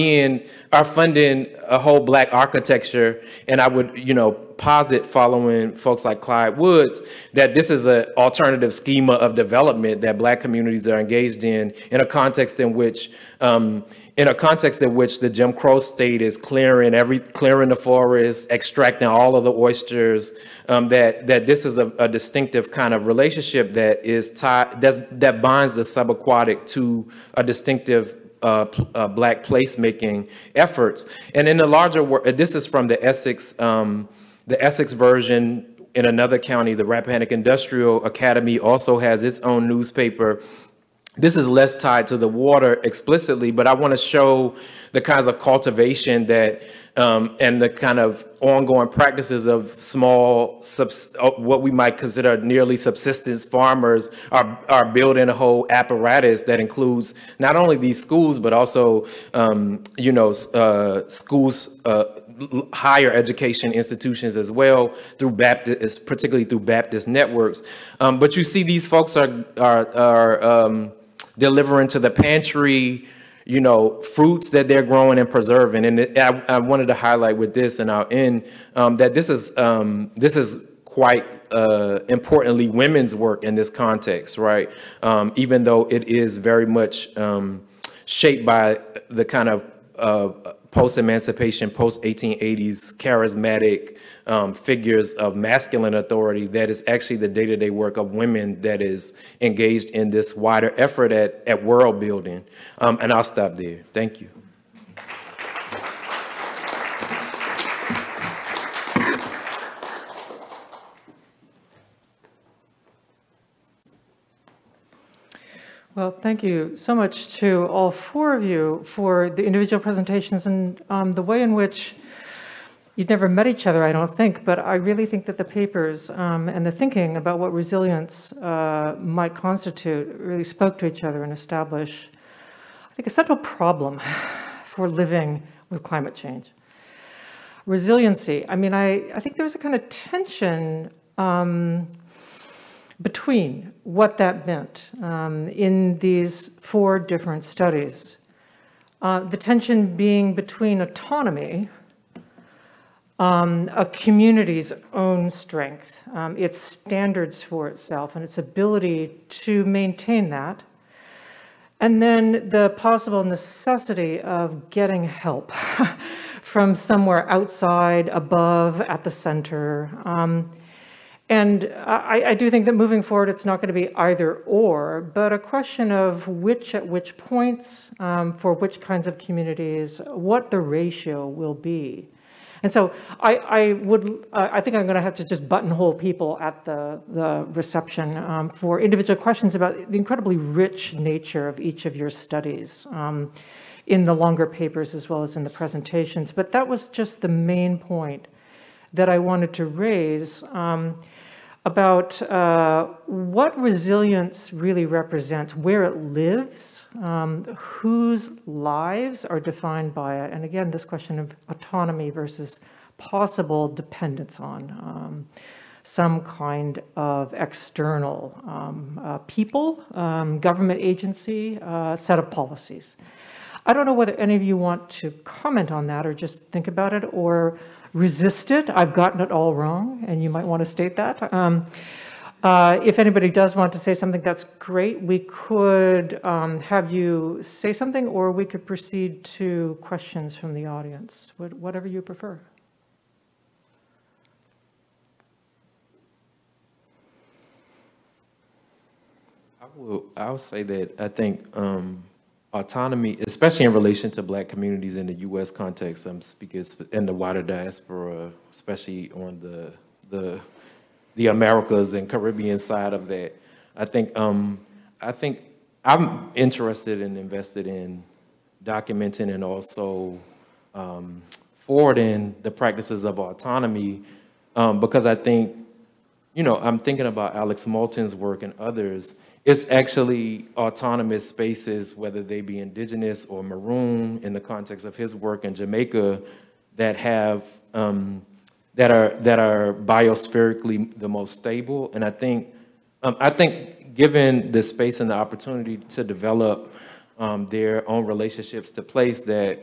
funding a whole Black architecture. And I would, you know, posit, following folks like Clyde Woods, that this is an alternative schema of development that Black communities are engaged in a context in which the Jim Crow state is clearing the forest, extracting all of the oysters. That this is a distinctive kind of relationship that is tied, that binds the subaquatic to a distinctive Black placemaking efforts. And in the larger work, this is from the Essex version. In another county, the Rappahannock Industrial Academy also has its own newspaper. This is less tied to the water explicitly, but I want to show the kinds of cultivation that and the kind of ongoing practices of small, what we might consider nearly subsistence farmers are building a whole apparatus that includes not only these schools, but also, you know, schools, higher education institutions as well, through Baptist, particularly through Baptist networks. But you see these folks are delivering to the pantry, you know, fruits that they're growing and preserving. And I wanted to highlight with this, and I'll end, that this is quite importantly women's work in this context, right? Even though it is very much shaped by the kind of post-emancipation, post-1880s charismatic figures of masculine authority, that is actually the day-to-day work of women that is engaged in this wider effort at world building. And I'll stop there. Thank you. Well, thank you so much to all four of you for the individual presentations and the way in which you'd never met each other, I don't think, but I really think that the papers and the thinking about what resilience might constitute really spoke to each other and established, I think, a central problem for living with climate change. Resiliency, I mean, I think there was a kind of tension between what that meant in these four different studies. The tension being between autonomy, a community's own strength, its standards for itself and its ability to maintain that, and then the possible necessity of getting help from somewhere outside, above, at the center. And I do think that moving forward, it's not going to be either or, but a question of which at which points, for which kinds of communities, what the ratio will be. And so I think I'm going to have to just buttonhole people at the reception for individual questions about the incredibly rich nature of each of your studies in the longer papers as well as in the presentations. But that was just the main point that I wanted to raise about what resilience really represents, where it lives, whose lives are defined by it, and again, this question of autonomy versus possible dependence on. some kind of external people, government agency, set of policies. I don't know whether any of you want to comment on that or just think about it or resist it. I've gotten it all wrong, and you might want to state that. If anybody does want to say something, that's great. We could have you say something, or we could proceed to questions from the audience, whatever you prefer. I'll say that I think autonomy, especially in relation to Black communities in the U.S. context, I'm speaking in the wider diaspora, especially on the Americas and Caribbean side of that. I think I'm interested and invested in documenting and also forwarding the practices of autonomy because I think, I'm thinking about Alex Moulton's work and others. It's actually autonomous spaces, whether they be indigenous or maroon, in the context of his work in Jamaica, that have that are biospherically the most stable. And I think given the space and the opportunity to develop their own relationships to place, that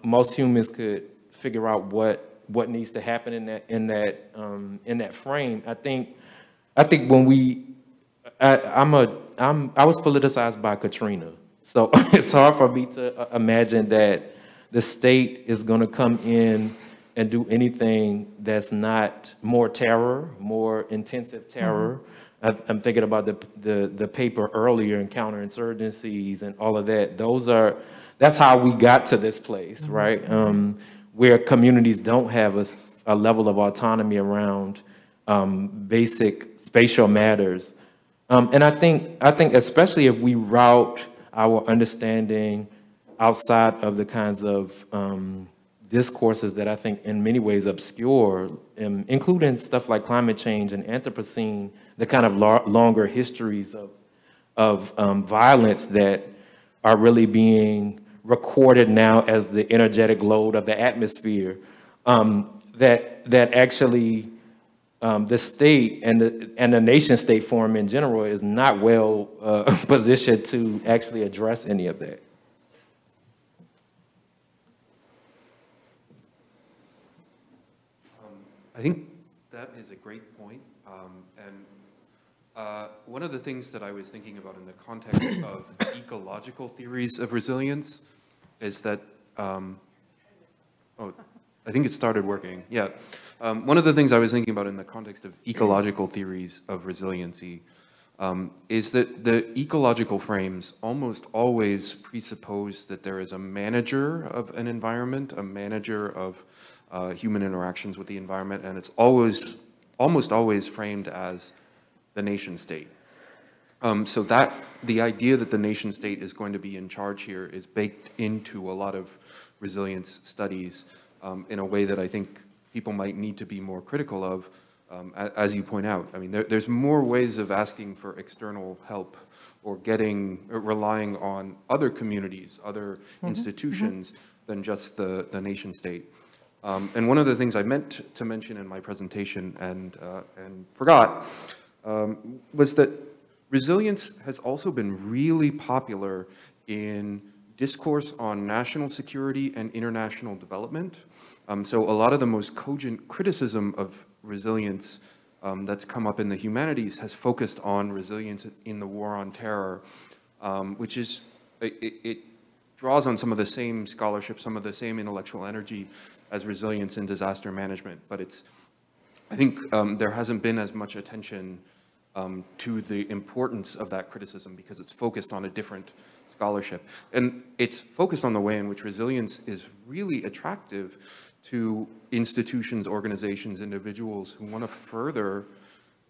most humans could figure out what needs to happen in that frame. I think when we I was politicized by Katrina, so it's hard for me to imagine that the state is going to come in and do anything that's not more terror, more intensive terror. Mm-hmm. I'm thinking about the paper earlier in counterinsurgencies and all of that. That's how we got to this place, mm-hmm. right? Where communities don't have a level of autonomy around basic spatial matters. And I think especially if we route our understanding outside of the kinds of discourses that I think in many ways obscure, including stuff like climate change and Anthropocene, the kind of longer histories of violence that are really being recorded now as the energetic load of the atmosphere, that actually the state and the nation state form in general is not well positioned to actually address any of that. I think that is a great point. And one of the things that I was thinking about in the context of ecological theories of resilience is that, oh, I think it started working, yeah. One of the things I was thinking about in the context of ecological theories of resiliency is that the ecological frames almost always presuppose that there is a manager of an environment, a manager of human interactions with the environment, and it's almost always framed as the nation state. So that the idea that the nation state is going to be in charge here is baked into a lot of resilience studies in a way that I think people might need to be more critical of, as you point out. I mean, there's more ways of asking for external help or relying on other communities, other institutions than just the nation state. And one of the things I meant to mention in my presentation and forgot was that resilience has also been really popular in discourse on national security and international development. So a lot of the most cogent criticism of resilience that's come up in the humanities has focused on resilience in the war on terror, which is, it draws on some of the same scholarship, some of the same intellectual energy as resilience in disaster management. But I think there hasn't been as much attention to the importance of that criticism because it's focused on a different scholarship. And it's focused on the way in which resilience is really attractive to institutions, organizations, individuals who want to further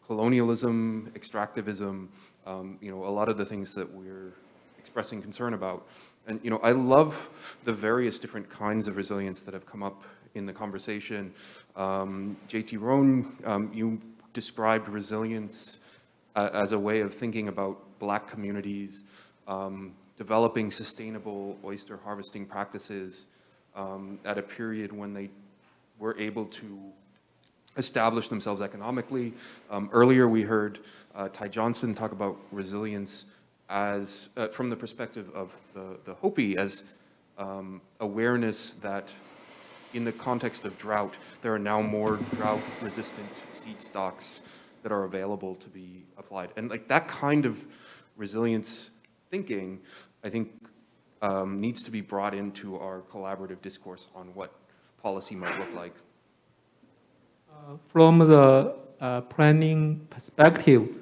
colonialism, extractivism, a lot of the things that we're expressing concern about. And, I love the various different kinds of resilience that have come up in the conversation. J.T. Roane, you described resilience as a way of thinking about Black communities, developing sustainable oyster harvesting practices at a period when they were able to establish themselves economically. Earlier we heard Ty Johnson talk about resilience as, from the perspective of the Hopi, as awareness that in the context of drought, there are now more drought-resistant seed stocks that are available to be applied. And like that kind of resilience thinking, I think, needs to be brought into our collaborative discourse on what policy might look like. From the planning perspective,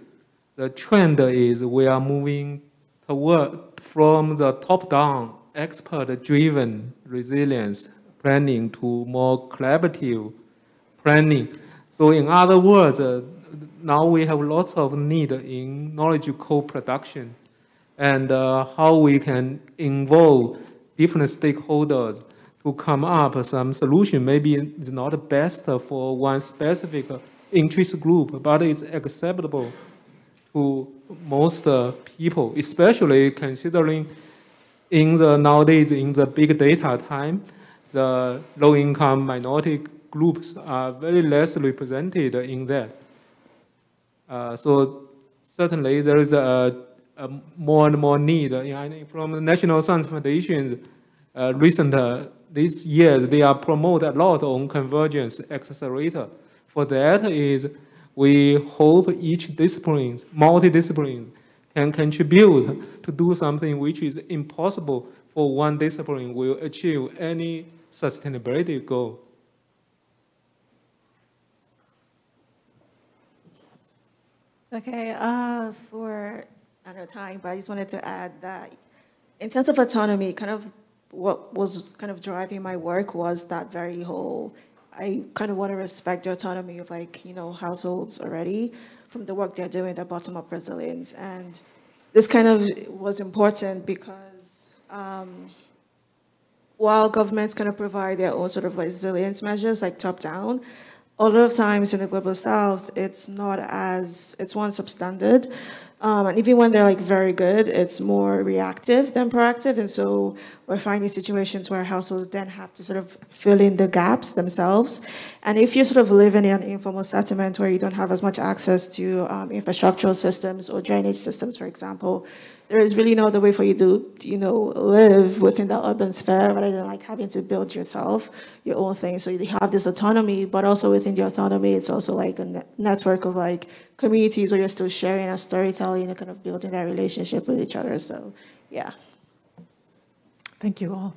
the trend is we are moving toward from the top-down, expert-driven resilience planning to more collaborative planning. So in other words, now we have lots of need in knowledge co-production and how we can involve different stakeholders to come up with some solution. Maybe it's not the best for one specific interest group, but it's acceptable to most people, especially considering nowadays in the big data time, the low-income minority groups are very less represented in that. So certainly there is a more and more need. From the National Science Foundation, these years, they are promote a lot on convergence accelerator. For that is, we hope each discipline, multidisciplines, can contribute to do something which is impossible for one discipline will achieve any sustainability goal. Okay, for another time, but I just wanted to add that in terms of autonomy, kind of what was kind of driving my work was that very whole, I kind of want to respect the autonomy of households already from the work they're doing, the bottom-up resilience. And this kind of was important because while governments kind of provide their own sort of resilience measures, like top-down, a lot of times in the global south, it's one substandard. And even when they're very good, it's more reactive than proactive. And so we're finding situations where households then have to sort of fill in the gaps themselves. And if you sort of live in an informal settlement where you don't have as much access to infrastructural systems or drainage systems, for example, there is really no other way for you to, live within the urban sphere rather than having to build yourself, your own thing. So you have this autonomy, but also within the autonomy, it's also a network of communities where you're still sharing and storytelling and kind of building that relationship with each other. So, yeah. Thank you all.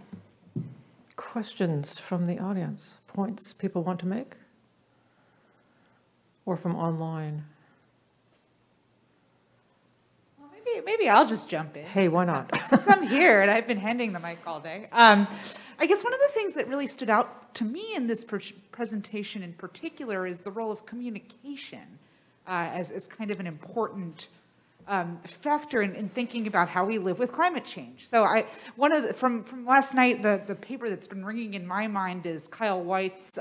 Questions from the audience? Points people want to make? Or from online? Maybe I'll just jump in. Hey, why not? Since I'm here and I've been handing the mic all day. I guess one of the things that really stood out to me in this presentation in particular is the role of communication as kind of an important factor in thinking about how we live with climate change. So from last night, the paper that's been ringing in my mind is Kyle White's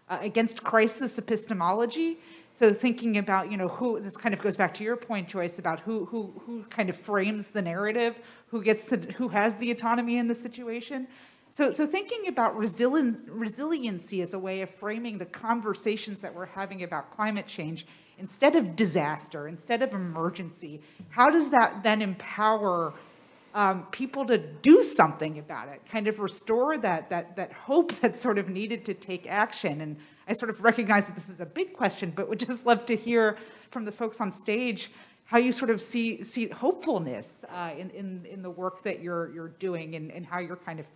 Against Crisis Epistemology. So thinking about, who, this kind of goes back to your point, Joyce, about who kind of frames the narrative, who has the autonomy in the situation. So thinking about resiliency as a way of framing the conversations that we're having about climate change, instead of disaster, instead of emergency, how does that then empower people to do something about it, kind of restore that hope that's sort of needed to take action? And I sort of recognize that this is a big question, but would just love to hear from the folks on stage how you sort of see hopefulness in the work that you're doing and how you're kind of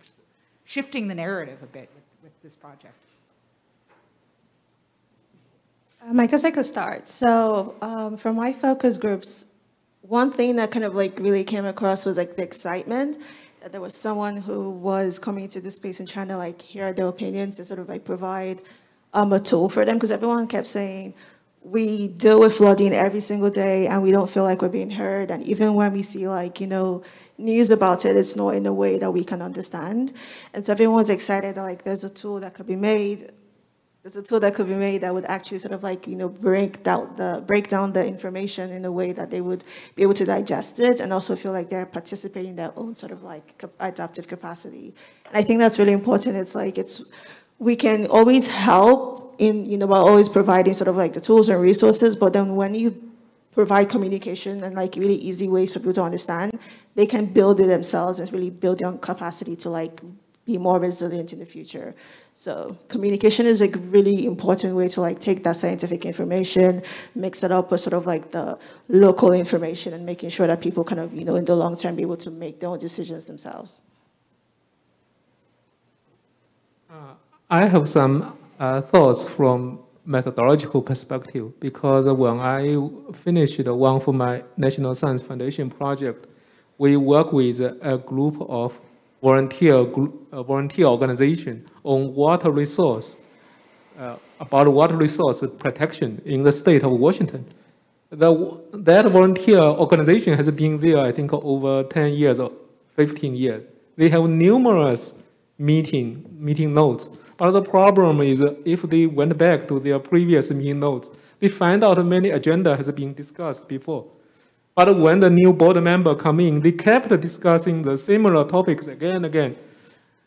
shifting the narrative a bit with this project. I guess I could start. So from my focus groups, one thing that kind of really came across was the excitement that there was someone who was coming to this space and trying to hear their opinions and sort of provide a tool for them, because everyone kept saying, we deal with flooding every single day and we don't feel like we're being heard. And even when we see news about it, it's not in a way that we can understand. And so everyone's excited that there's a tool that could be made. There's a tool that could be made that would actually sort of break down the information in a way that they would be able to digest it and also feel like they're participating in their own sort of adaptive capacity. And I think that's really important. It's we can always help in, by always providing sort of like the tools and resources, but then when you provide communication and like really easy ways for people to understand, they can build it themselves and really build their own capacity to like be more resilient in the future. So communication is a really important way to like take that scientific information, mix it up with sort of like the local information and making sure that people kind of, in the long term be able to make their own decisions themselves. I have some thoughts from methodological perspective, because when I finished one for my National Science Foundation project, we work with a group of volunteer organization on water resource, about water resource protection in the state of Washington. That volunteer organization has been there, I think, over 10 years or 15 years. They have numerous meeting notes. But the problem is, if they went back to their previous meeting notes, they find out many agenda has been discussed before. But when the new board member come in, they kept discussing the similar topics again and again.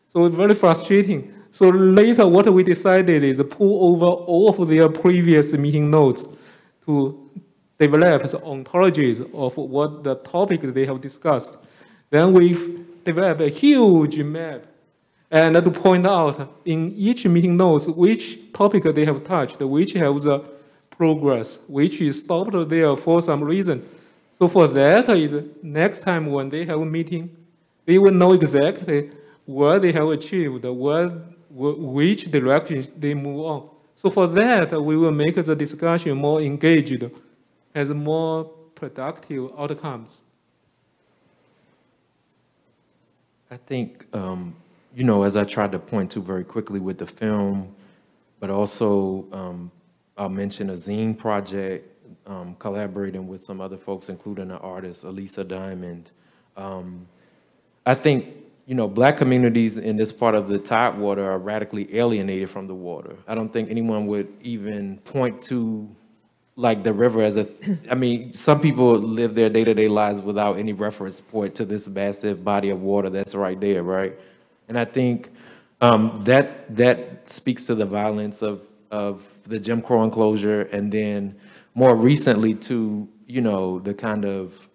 So it's very frustrating. So later, what we decided is pull over all of their previous meeting notes to develop ontologies of what the topic they have discussed. Then we've developed a huge map, and to point out in each meeting notes which topic they have touched, which have the progress, which is stopped there for some reason. So for that is next time when they have a meeting, they will know exactly what they have achieved, which direction they move on. So for that, we will make the discussion more engaged, has more productive outcomes. I think, as I tried to point to very quickly with the film, but also I'll mention a zine project, collaborating with some other folks, including an artist, Elisa Diamond. I think, Black communities in this part of the Tidewater are radically alienated from the water. I don't think anyone would even point to like the river as some people live their day-to-day lives without any reference point to this massive body of water that's right there, right? And I think that speaks to the violence of the Jim Crow enclosure, and then more recently to, the kind of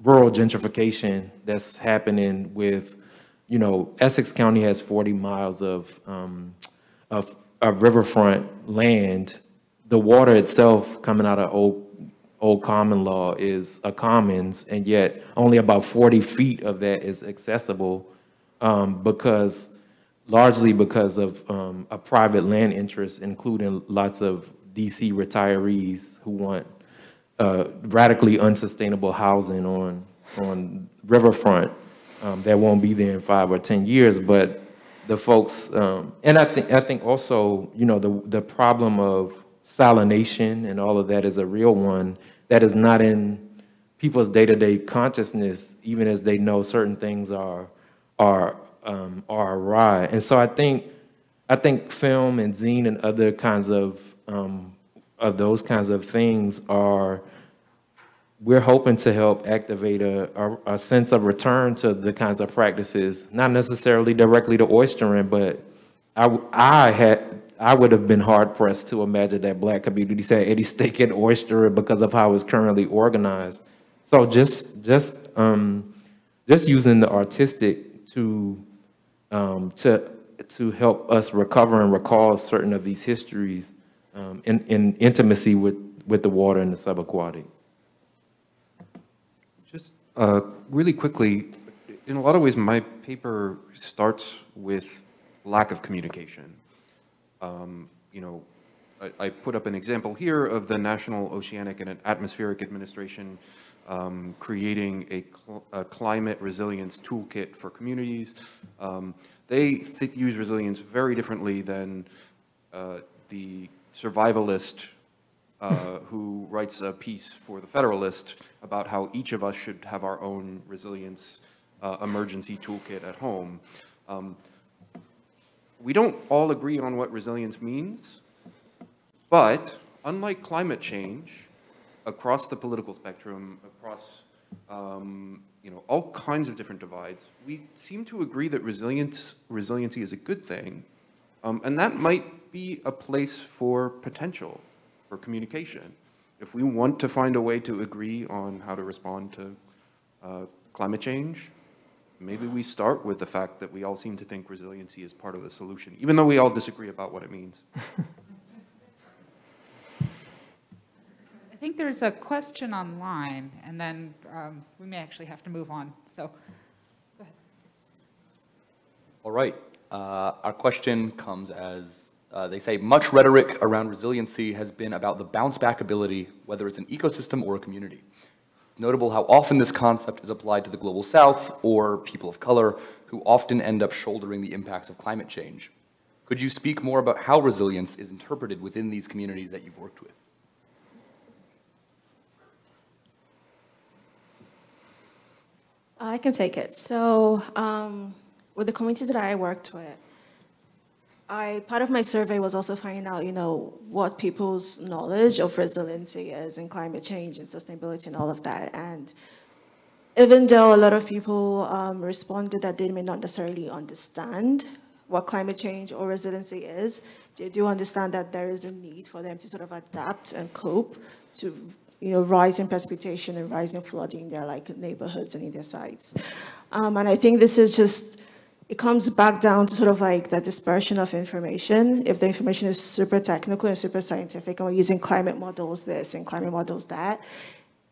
rural gentrification that's happening with, Essex County has 40 miles of riverfront land. The water itself coming out of old common law is a commons, and yet only about 40 feet of that is accessible largely because of a private land interest, including lots of DC retirees who want radically unsustainable housing on riverfront that won't be there in 5 or 10 years. But the folks, and I think also, the problem of salination and all of that is a real one that is not in people's day-to-day consciousness, even as they know certain things are awry. And so I think film and zine and other kinds of those kinds of things we're hoping to help activate a sense of return to the kinds of practices, not necessarily directly to oystering, but I would have been hard pressed to imagine that Black communities had any stake in oystering because of how it's currently organized. So just using the artistic to help us recover and recall certain of these histories in intimacy with the water and the subaquatic. Just really quickly, in a lot of ways, my paper starts with lack of communication. I put up an example here of the National Oceanic and Atmospheric Administration creating a climate resilience toolkit for communities. They use resilience very differently than the survivalist who writes a piece for the Federalist about how each of us should have our own resilience emergency toolkit at home. We don't all agree on what resilience means, but unlike climate change, across the political spectrum, across all kinds of different divides, we seem to agree that resiliency is a good thing. And that might be a place for potential, for communication. If we want to find a way to agree on how to respond to climate change, maybe we start with the fact that we all seem to think resiliency is part of the solution, even though we all disagree about what it means. I think there's a question online, and then we may actually have to move on. So, go ahead. All right. Our question comes as they say, much rhetoric around resiliency has been about the bounce back ability, whether it's an ecosystem or a community. It's notable how often this concept is applied to the global south or people of color who often end up shouldering the impacts of climate change. Could you speak more about how resilience is interpreted within these communities that you've worked with? I can take it. So with the communities that I worked with, part of my survey was also finding out, what people's knowledge of resiliency is in climate change and sustainability and all of that. And even though a lot of people responded that they may not necessarily understand what climate change or resiliency is, they do understand that there is a need for them to sort of adapt and cope to rising precipitation and rising flooding in their neighborhoods and in their sites. And I think this is just, it comes back down to sort of the dispersion of information. If the information is super technical and super scientific, and we're using climate models this and climate models that,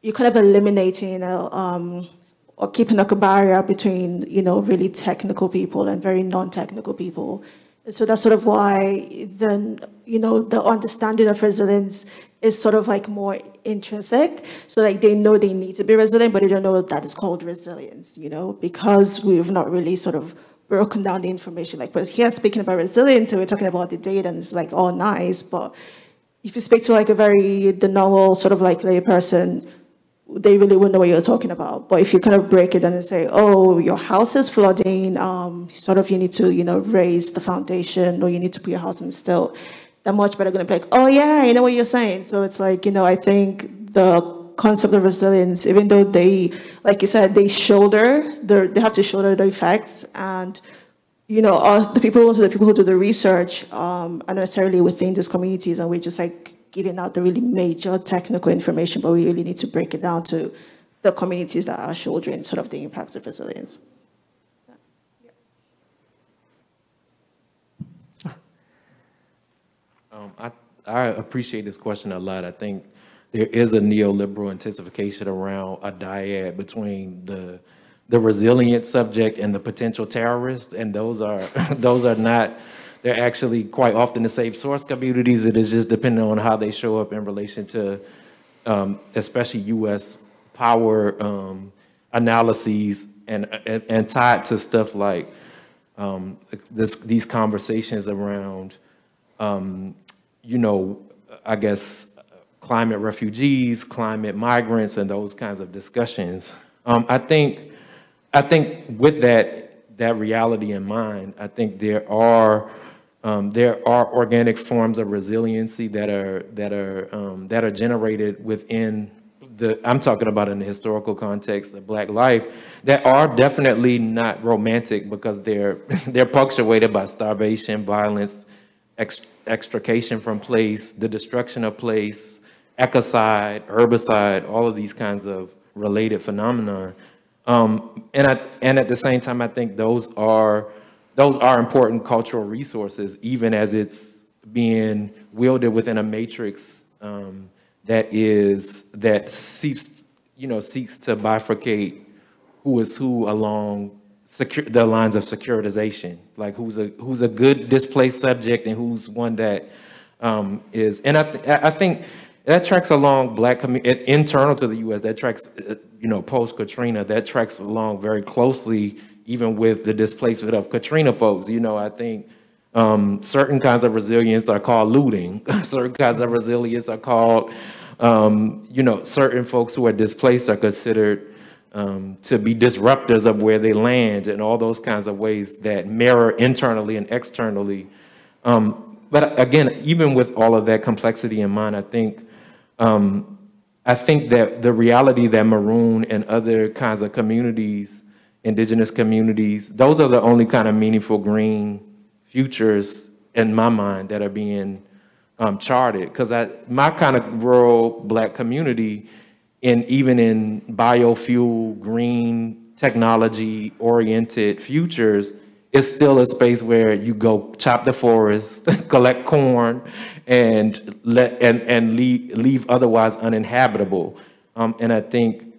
you're kind of eliminating or keeping a barrier between, really technical people and very non-technical people. And so that's sort of why the understanding of resilience is sort of more intrinsic. So they know they need to be resilient, but they don't know that it's called resilience, because we've not really sort of broken down the information. But here speaking about resilience, we're talking about the data and it's all nice, but if you speak to the normal sort of lay person, they really wouldn't know what you're talking about. But if you kind of break it down and say, oh, your house is flooding, sort of you need to, raise the foundation, or you need to put your house in still, they're much better going to be like, oh yeah, I know what you're saying. So it's I think the concept of resilience, even though they, like you said, they have to shoulder the effects, and the people who do the research are necessarily within these communities, and we're just giving out the really major technical information, but we really need to break it down to the communities that are shouldering sort of the impacts of resilience. I appreciate this question a lot. I think there is a neoliberal intensification around a dyad between the resilient subject and the potential terrorist, and those are not. They're actually quite often the same source communities. It is just depending on how they show up in relation to, especially U.S. power analyses, and tied to stuff like these conversations around. I guess climate refugees, climate migrants, and those kinds of discussions. I think with that reality in mind, I think there are organic forms of resiliency that are generated within I'm talking about in the historical context of Black life, that are definitely not romantic, because they're punctuated by starvation, violence, extrication from place, the destruction of place, ecocide, herbicide, all of these kinds of related phenomena. And at the same time, I think those are important cultural resources, even as it's being wielded within a matrix that seeks to bifurcate who is who along the lines of securitization, like who's a good displaced subject and who's one that is. And I think that tracks along Black community internal to the U.S. That tracks, post Katrina. That tracks along very closely, even with the displacement of Katrina folks. I think certain kinds of resilience are called looting. Certain kinds of resilience are called, certain folks who are displaced are considered to be disruptors of where they land, and all those kinds of ways that mirror internally and externally. But again, even with all of that complexity in mind, I think that the reality that Maroon and other kinds of communities, indigenous communities, those are the only kind of meaningful green futures in my mind, that are being charted. Because my kind of rural Black community, even in biofuel, green, technology-oriented futures, is still a space where you go chop the forest, collect corn, and leave otherwise uninhabitable. And I think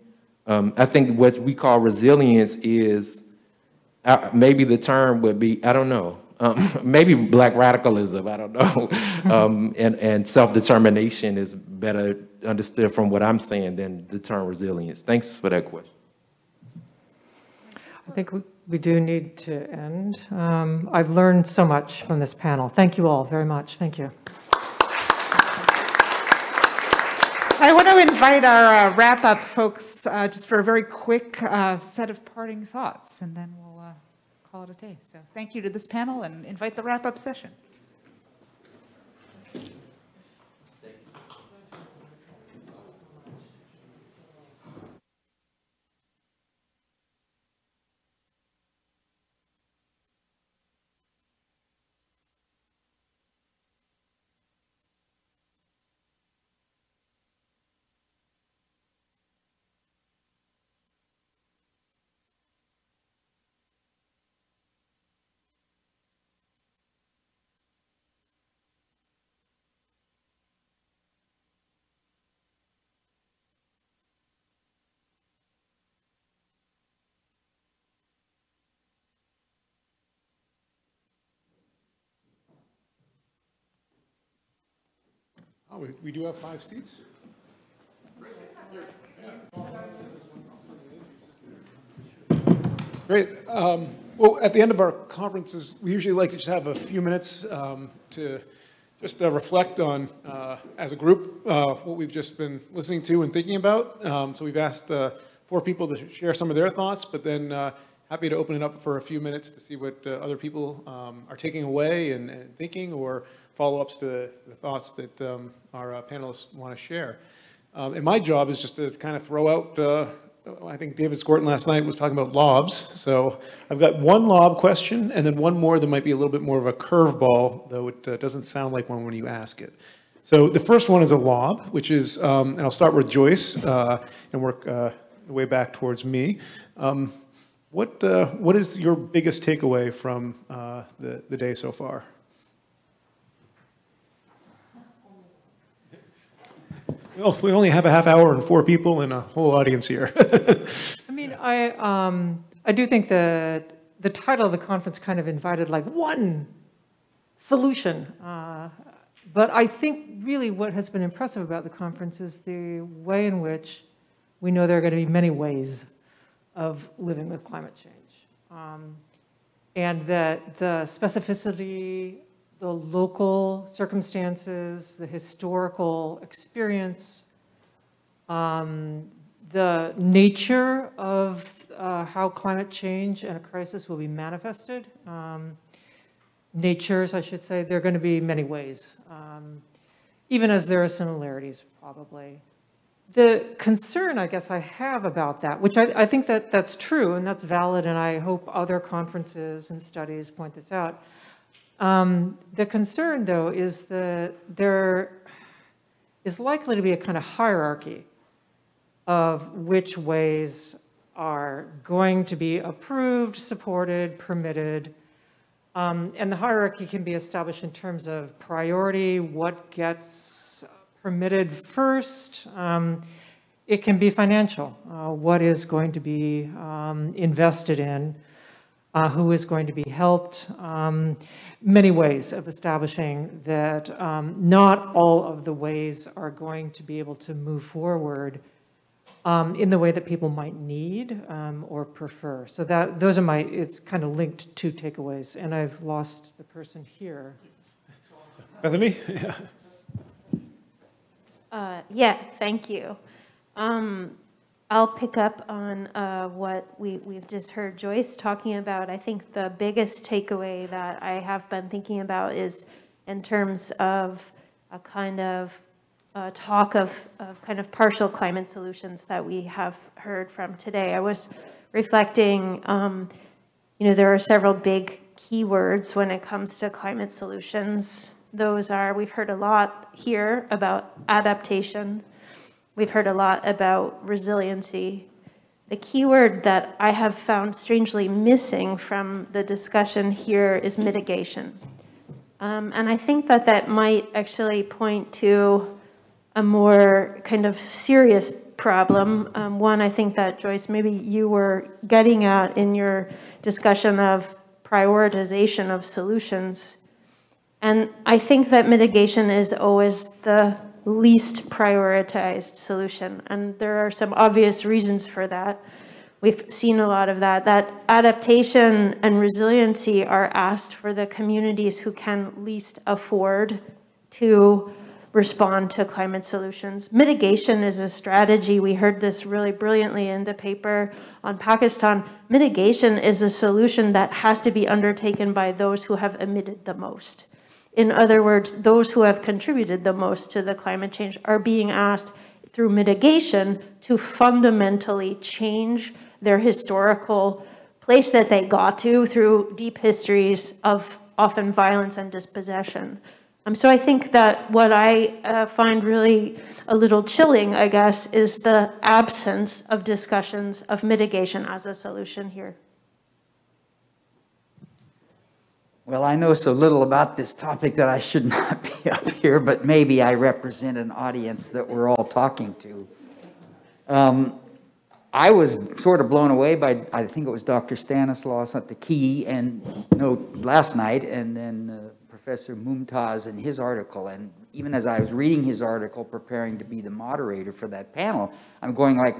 what we call resilience is, maybe the term would be, I don't know, maybe Black radicalism, I don't know. And self-determination is better understood from what I'm saying than the term resilience. Thanks for that question. I think we do need to end. I've learned so much from this panel. Thank you all very much. Thank you. I want to invite our wrap-up folks just for a very quick set of parting thoughts, and then we'll call it a day. So thank you to this panel, and invite the wrap-up session. Oh, we do have 5 seats? Great. Well, at the end of our conferences, we usually like to just have a few minutes to just reflect on, as a group, what we've just been listening to and thinking about. So we've asked 4 people to share some of their thoughts, but then happy to open it up for a few minutes to see what other people are taking away and thinking, or follow-ups to the thoughts that our panelists want to share. And my job is just to kind of throw out, I think David Scorton last night was talking about lobs. So I've got one lob question and then one more that might be a little bit more of a curveball, though it doesn't sound like one when you ask it. So the first one is a lob, which is, and I'll start with Joyce and work the way back towards me. What is your biggest takeaway from the day so far? Well, we only have a half hour and 4 people and a whole audience here. I mean, I do think that the title of the conference kind of invited like one solution. But I think really what has been impressive about the conference is the way in which we know there are going to be many ways of living with climate change. And that the specificity, the local circumstances, the historical experience, the nature of how climate change and a crisis will be manifested. Natures, I should say, there are going to be many ways, even as there are similarities, probably. The concern, I guess, I have about that, which I think that that's true and that's valid, and I hope other conferences and studies point this out. The concern, though, is that there is likely to be a kind of hierarchy of which ways are going to be approved, supported, permitted. And the hierarchy can be established in terms of priority, what gets permitted first. It can be financial, what is going to be invested in, who is going to be helped. Many ways of establishing that not all of the ways are going to be able to move forward in the way that people might need or prefer. So those are it's kind of linked to takeaways. And I've lost the person here. Bethany? Yeah, thank you. I'll pick up on what we've just heard Joyce talking about. I think the biggest takeaway that I have been thinking about is in terms of a kind of talk of kind of partial climate solutions that we have heard from today. I was reflecting, there are several big keywords when it comes to climate solutions. Those are, we've heard a lot here about adaptation. We've heard a lot about resiliency. The keyword that I have found strangely missing from the discussion here is mitigation. And I think that that might actually point to a more kind of serious problem. One, I think that, Joyce, maybe you were getting at in your discussion of prioritization of solutions. And I think that mitigation is always the least prioritized solution. And there are some obvious reasons for that. We've seen a lot of that. That adaptation and resiliency are asked for the communities who can least afford to respond to climate solutions. Mitigation is a strategy. We heard this really brilliantly in the paper on Pakistan. Mitigation is a solution that has to be undertaken by those who have emitted the most. In other words, those who have contributed the most to the climate change are being asked through mitigation to fundamentally change their historical place that they got to through deep histories of often violence and dispossession. So I think that what I find really a little chilling, I guess, is the absence of discussions of mitigation as a solution here. Well, I know so little about this topic that I should not be up here, but maybe I represent an audience that we're all talking to. I was sort of blown away by, I think it was Dr. Stanislaus at the Key and last night, and then Professor Mumtaz in his article. And even as I was reading his article, preparing to be the moderator for that panel, I'm going like,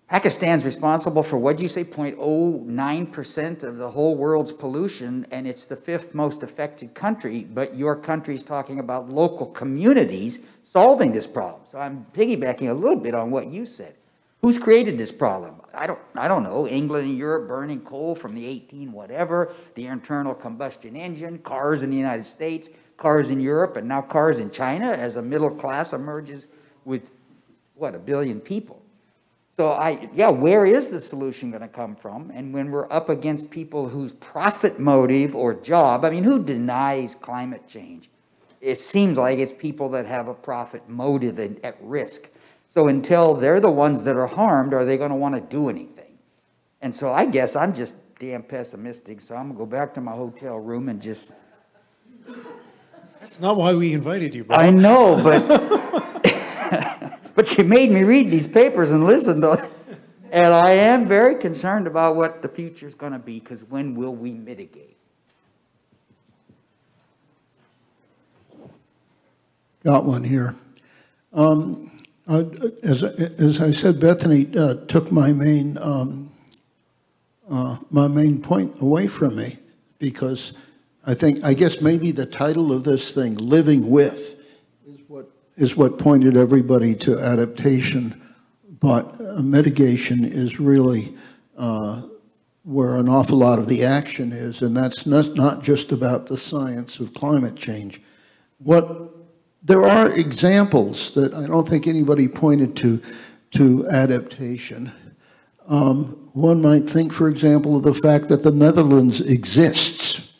Pakistan's responsible for, what'd you say, 0.09% of the whole world's pollution, and it's the 5th most affected country, but your country's talking about local communities solving this problem. So I'm piggybacking a little bit on what you said. Who's created this problem? I don't know. England and Europe burning coal from the 18 whatever, the internal combustion engine, cars in the United States, cars in Europe, and now cars in China as a middle class emerges with, what, 1 billion people. So where is the solution going to come from? And when we're up against people whose profit motive or job, I mean, who denies climate change? It seems like it's people that have a profit motive and at risk. So until they're the ones that are harmed, are they going to want to do anything? And so I guess I'm just damn pessimistic, so I'm going to go back to my hotel room and just... That's not why we invited you, Bob. I know, but... but you made me read these papers and listen to it. And I am very concerned about what the future is going to be, because when will we mitigate? Got one here. As I said, Bethany took my main point away from me, because I guess maybe the title of this thing, Living With, is what pointed everybody to adaptation, but mitigation is really where an awful lot of the action is, and that's not just about the science of climate change. There are examples that I don't think anybody pointed to adaptation. One might think, for example, of the fact that the Netherlands exists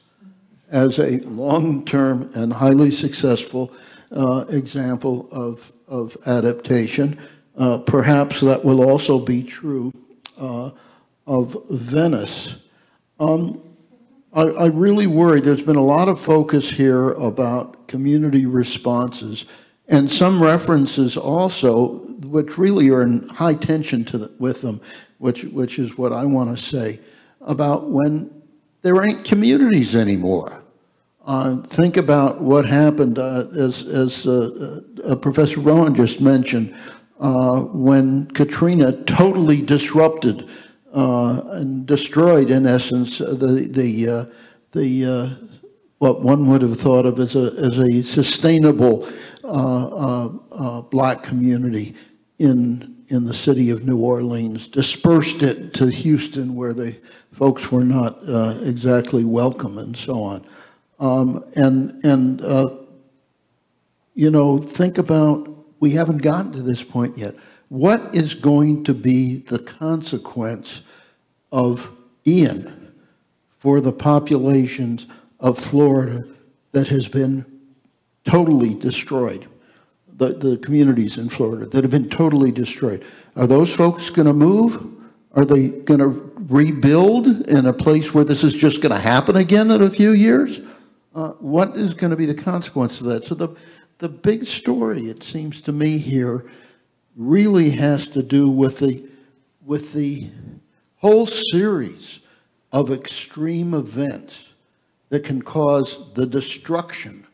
as a long-term and highly successful example of adaptation. Perhaps that will also be true of Venice. I really worry. There's been a lot of focus here about community responses, and some references also, which really are in high tension with them, which is what I want to say, about when there ain't communities anymore. Think about what happened, as Professor Roane just mentioned, when Katrina totally disrupted and destroyed, in essence, what one would have thought of as a sustainable black community in the city of New Orleans, dispersed it to Houston, where the folks were not exactly welcome, and so on. Think about, we haven't gotten to this point yet. What is going to be the consequence of Ian for the populations of Florida that has been totally destroyed, the communities in Florida that have been totally destroyed. Are those folks going to move? Are they going to rebuild in a place where this is just going to happen again in a few years? What is going to be the consequence of that? So the big story, it seems to me here, really has to do with the whole series of extreme events that can cause the destruction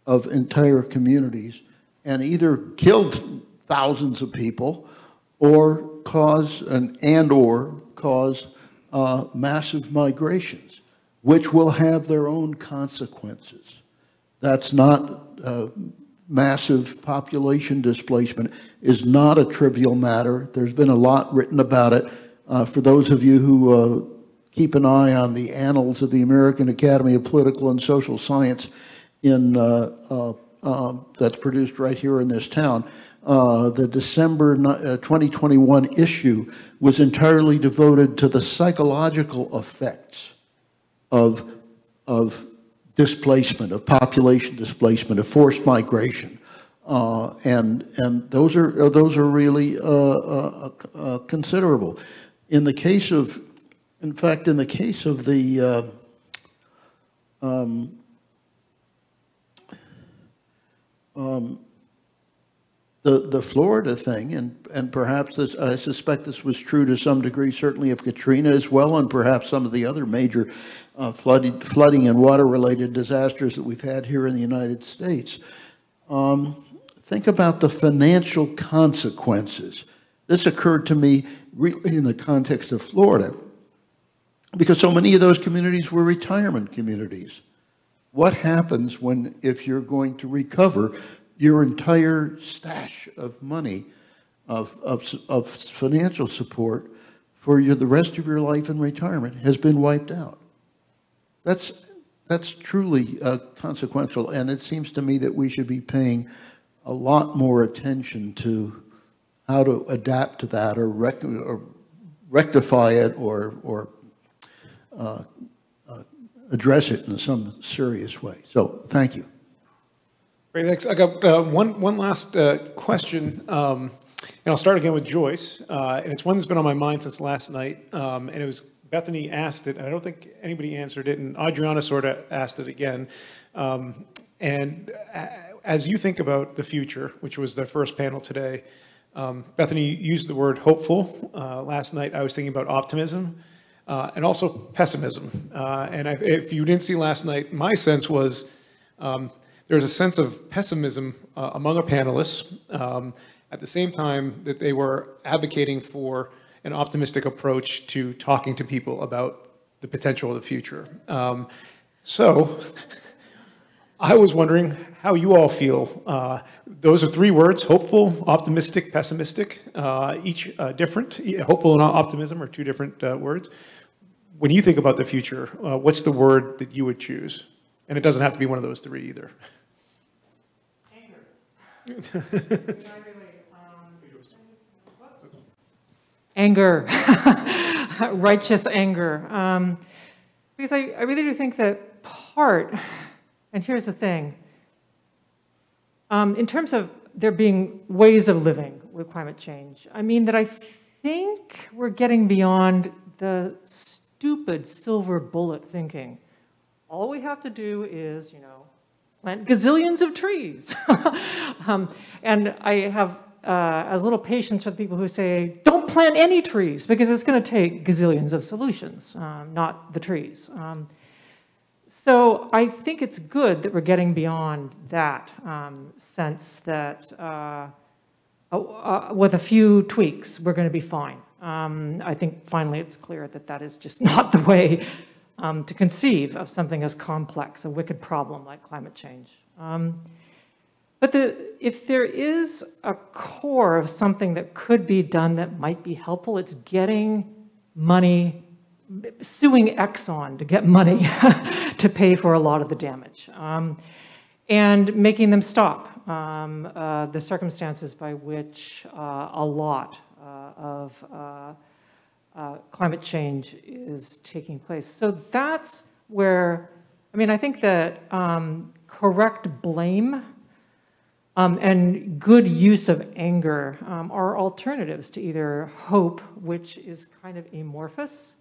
of entire communities and either kill thousands of people or cause massive migrations, which will have their own consequences. That's not massive population displacement is not a trivial matter. There's been a lot written about it. For those of you who keep an eye on the annals of the American Academy of Political and Social Science that's produced right here in this town, the December 2021 issue was entirely devoted to the psychological effects of displacement, of population displacement, of forced migration, and those are really considerable. In the case of, in fact, in the case of the Florida thing, and perhaps this, I suspect this was true to some degree, certainly of Katrina as well, and perhaps some of the other major flooding and water-related disasters that we've had here in the United States. Think about the financial consequences. This occurred to me really in the context of Florida, because so many of those communities were retirement communities. What happens if you're going to recover your entire stash of money, of financial support for the rest of your life in retirement has been wiped out? That's truly consequential, and it seems to me that we should be paying a lot more attention to how to adapt to that, or rectify it, or address it in some serious way. So, thank you. Great, thanks. I got one last question, and I'll start again with Joyce, and it's one that's been on my mind since last night, and it was Bethany asked it, and I don't think anybody answered it, and Adriana sort of asked it again. And as you think about the future, which was the first panel today, Bethany used the word hopeful. Last night I was thinking about optimism and also pessimism. And if you didn't see last night, my sense was there's a sense of pessimism among our panelists at the same time that they were advocating for an optimistic approach to talking to people about the potential of the future. So I was wondering how you all feel. Those are three words: hopeful, optimistic, pessimistic, each different. Hopeful and optimism are two different words. When you think about the future, what's the word that you would choose? And it doesn't have to be one of those three either. Anger, righteous anger. Because I really do think that part, and here's the thing, in terms of there being ways of living with climate change, I mean that I think we're getting beyond the stupid silver bullet thinking. All we have to do is, plant gazillions of trees. And I have as little patience for the people who say, don't plant any trees, because it's going to take gazillions of solutions, not the trees. So I think it's good that we're getting beyond that sense that with a few tweaks, we're going to be fine. I think finally it's clear that that is just not the way to conceive of something as complex, a wicked problem like climate change. But if there is a core of something that could be done that might be helpful, it's getting money, suing Exxon to get money to pay for a lot of the damage, and making them stop the circumstances by which a lot of climate change is taking place. So that's where, I mean, I think that correct blame and good use of anger are alternatives to either hope, which is kind of amorphous,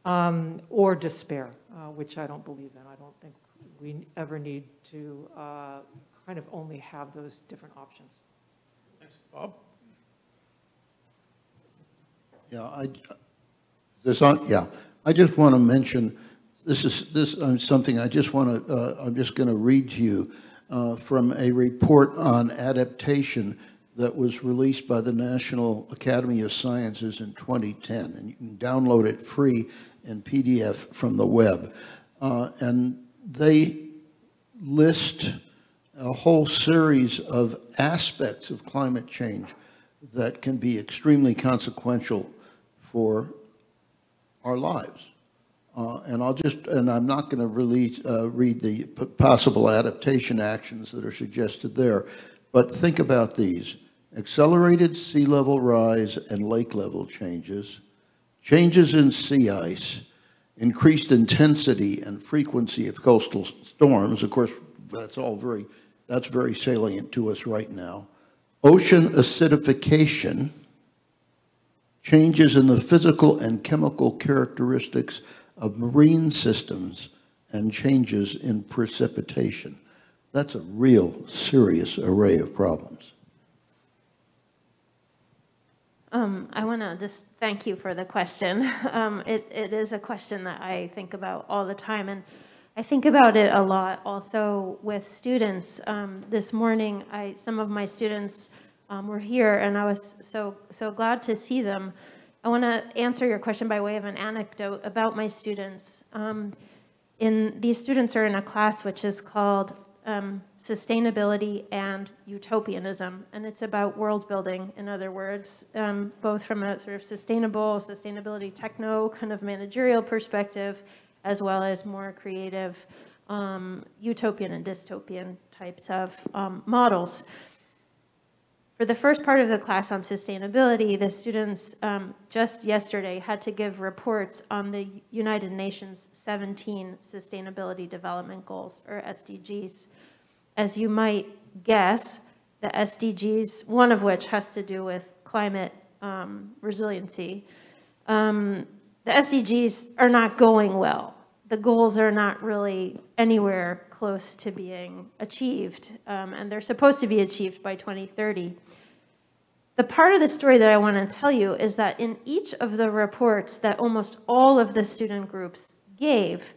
or despair, which I don't believe in. I don't think we ever need to kind of only have those different options. Thanks. Bob? Yeah, yeah. I just want to mention, this is something I just want to, I'm just going to read to you from a report on adaptation that was released by the National Academy of Sciences in 2010, and you can download it free in PDF from the web. And they list a whole series of aspects of climate change that can be extremely consequential for our lives. And I'm not going to really read the possible adaptation actions that are suggested there, but think about these: accelerated sea level rise and lake level changes, changes in sea ice, increased intensity and frequency of coastal storms. Of course, that's very salient to us right now. Ocean acidification, changes in the physical and chemical characteristics of marine systems, and changes in precipitation. That's a real serious array of problems. I want to just thank you for the question. It is a question that I think about all the time, and I think about it a lot also with students. This morning, some of my students were here, and I was so glad to see them. I want to answer your question by way of an anecdote about my students. These students are in a class which is called Sustainability and Utopianism, and it's about world building, in other words, both from a sort of sustainability techno kind of managerial perspective, as well as more creative utopian and dystopian types of models. For the first part of the class on sustainability, the students just yesterday had to give reports on the United Nations 17 Sustainability Development Goals, or SDGs. As you might guess, the SDGs, one of which has to do with climate resiliency, the SDGs are not going well. The goals are not really anywhere close to being achieved, and they're supposed to be achieved by 2030. The part of the story that I want to tell you is that in each of the reports that almost all of the student groups gave,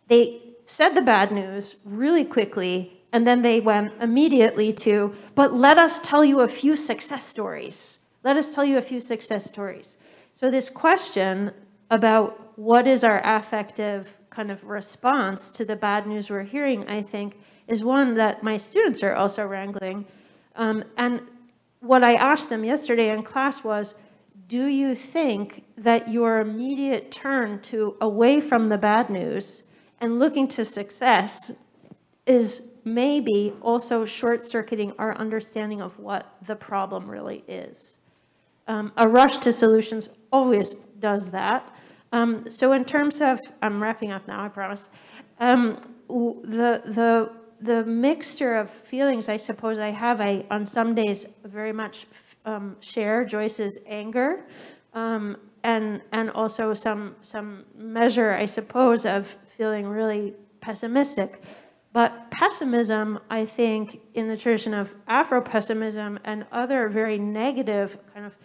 they said the bad news really quickly, and then they went immediately to, but let us tell you a few success stories. Let us tell you a few success stories. So this question about what is our affective kind of response to the bad news we're hearing, I think, is one that my students are also wrangling. And what I asked them yesterday in class was, do you think that your immediate turn away from the bad news and looking to success is maybe also short-circuiting our understanding of what the problem really is? A rush to solutions always does that. So in terms of, I'm wrapping up now, I promise. The mixture of feelings I suppose I have, on some days very much share Joyce's anger, and also some measure, I suppose, of feeling really pessimistic. But pessimism, I think, in the tradition of Afro-pessimism and other very negative kind of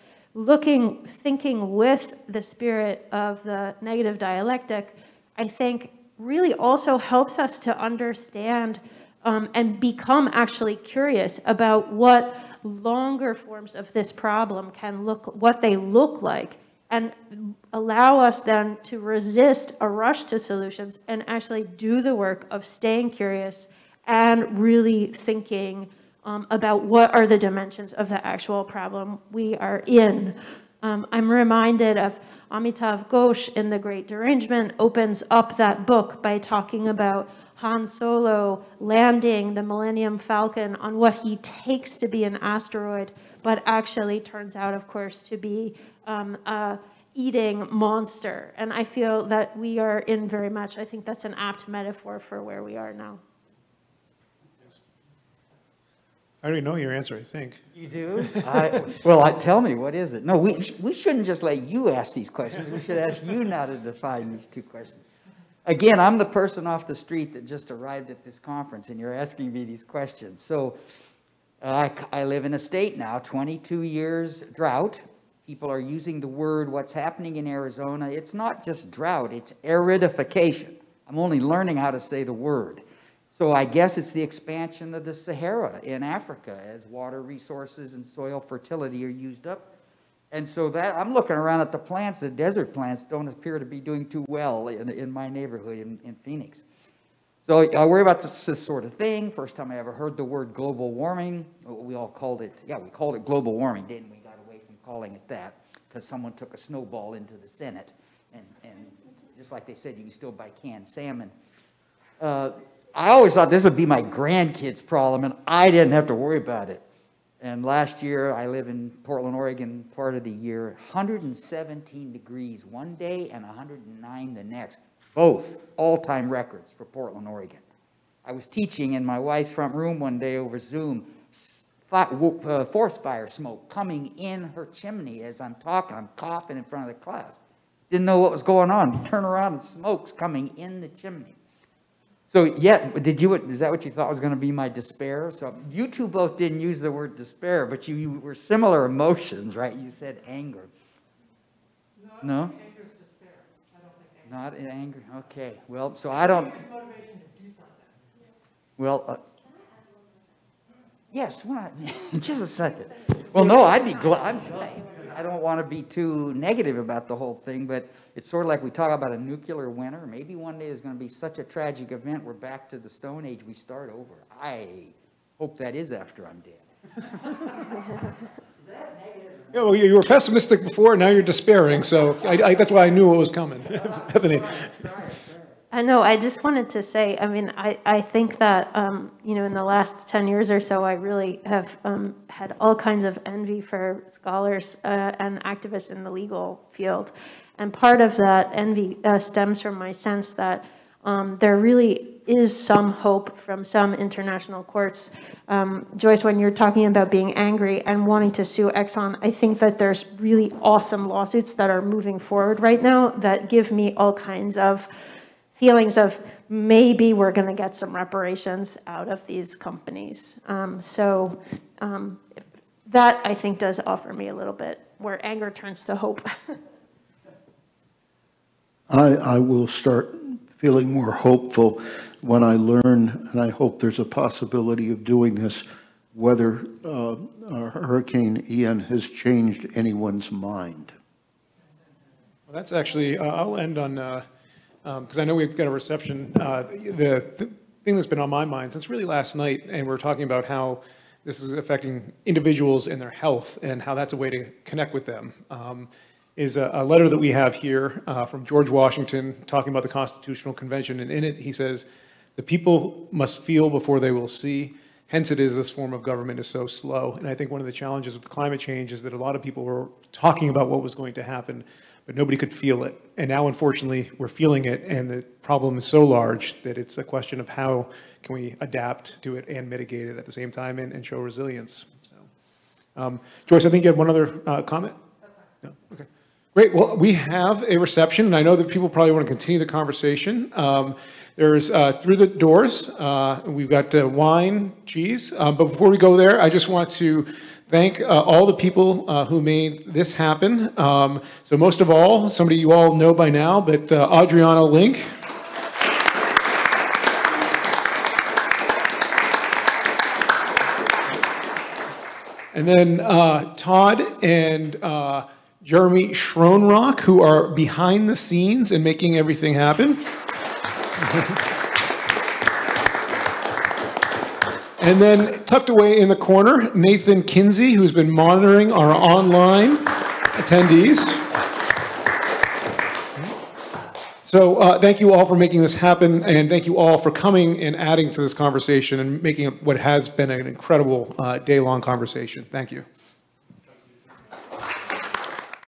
thinking with the spirit of the negative dialectic, I think really also helps us to understand and become actually curious about what longer forms of this problem can what they look like, and allow us then to resist a rush to solutions and actually do the work of staying curious and really thinking about what are the dimensions of the actual problem we are in. I'm reminded of Amitav Ghosh in The Great Derangement opens up that book by talking about Han Solo landing the Millennium Falcon on what he takes to be an asteroid, but actually turns out, of course, to be eating monster. And I feel that we are in very much, I think that's an apt metaphor for where we are now. I already know your answer, I think. You do? Well, tell me, what is it? No, we shouldn't just let you ask these questions. We should ask you now to define these two questions. Again, I'm the person off the street that just arrived at this conference, and you're asking me these questions. So I live in a state now, 22 years drought. People are using the word, what's happening in Arizona. It's not just drought, it's aridification. I'm only learning how to say the word. So I guess it's the expansion of the Sahara in Africa as water resources and soil fertility are used up. And so that I'm looking around at the plants, the desert plants don't appear to be doing too well in my neighborhood in Phoenix. So I worry about this sort of thing. First time I ever heard the word global warming, we all called it, we called it global warming, didn't we? Got away from calling it that because someone took a snowball into the Senate. And just like they said, you can still buy canned salmon. I always thought this would be my grandkids' problem, and I didn't have to worry about it. And last year, I live in Portland, Oregon, part of the year, 117 degrees one day and 109 the next. Both all-time records for Portland, Oregon. I was teaching in my wife's front room one day over Zoom, forest fire smoke coming in her chimney as I'm talking. I'm coughing in front of the class. Didn't know what was going on. Turn around and smoke's coming in the chimney. So, yeah, is that what you thought was going to be my despair? So you two both didn't use the word despair, but you were similar emotions, right? You said anger. No? Anger is despair. I don't think anger. Not anger? Okay. Well, so I don't... motivation to do something. Well, yes, what? Just a second. Well, no, I'd be glad. I don't want to be too negative about the whole thing, but it's sort of like we talk about a nuclear winter. Maybe one day there's going to be such a tragic event we're back to the Stone Age, we start over. I hope that is after I'm dead. Is that negative? Yeah, well, you were pessimistic before, now you're despairing, so that's why I knew what was coming. Bethany. I know, I just wanted to say, I mean, I think that, you know, in the last 10 years or so, I really have had all kinds of envy for scholars and activists in the legal field. And part of that envy stems from my sense that there really is some hope from some international courts. Joyce, when you're talking about being angry and wanting to sue Exxon, I think that there's really awesome lawsuits that are moving forward right now that give me all kinds of feelings of maybe we're going to get some reparations out of these companies. That I think does offer me a little bit where anger turns to hope. I will start feeling more hopeful when I learn, and I hope there's a possibility of doing this, whether Hurricane Ian has changed anyone's mind. Well, that's actually, I'll end on, because I know we've got a reception. The thing that's been on my mind since really last night, and we're talking about how this is affecting individuals and their health and how that's a way to connect with them, is a letter that we have here from George Washington talking about the Constitutional Convention. And in it, he says, the people must feel before they will see. Hence it is this form of government is so slow. And I think one of the challenges with climate change is that a lot of people were talking about what was going to happen, but nobody could feel it. And now, unfortunately, we're feeling it, and the problem is so large that it's a question of how can we adapt to it and mitigate it at the same time and show resilience. So, Joyce, I think you had one other comment? No? Okay. Great. Well, we have a reception, and I know that people probably want to continue the conversation. There's through the doors, we've got wine, cheese. But before we go there, I just want to thank all the people who made this happen. So most of all, somebody you all know by now, but Adriana Link. And then Todd and Jeremy Schroenrock, who are behind the scenes and making everything happen. And then tucked away in the corner, Nathan Kinsey, who's been monitoring our online attendees. So thank you all for making this happen, and thank you all for coming and adding to this conversation and making it what has been an incredible day-long conversation. Thank you.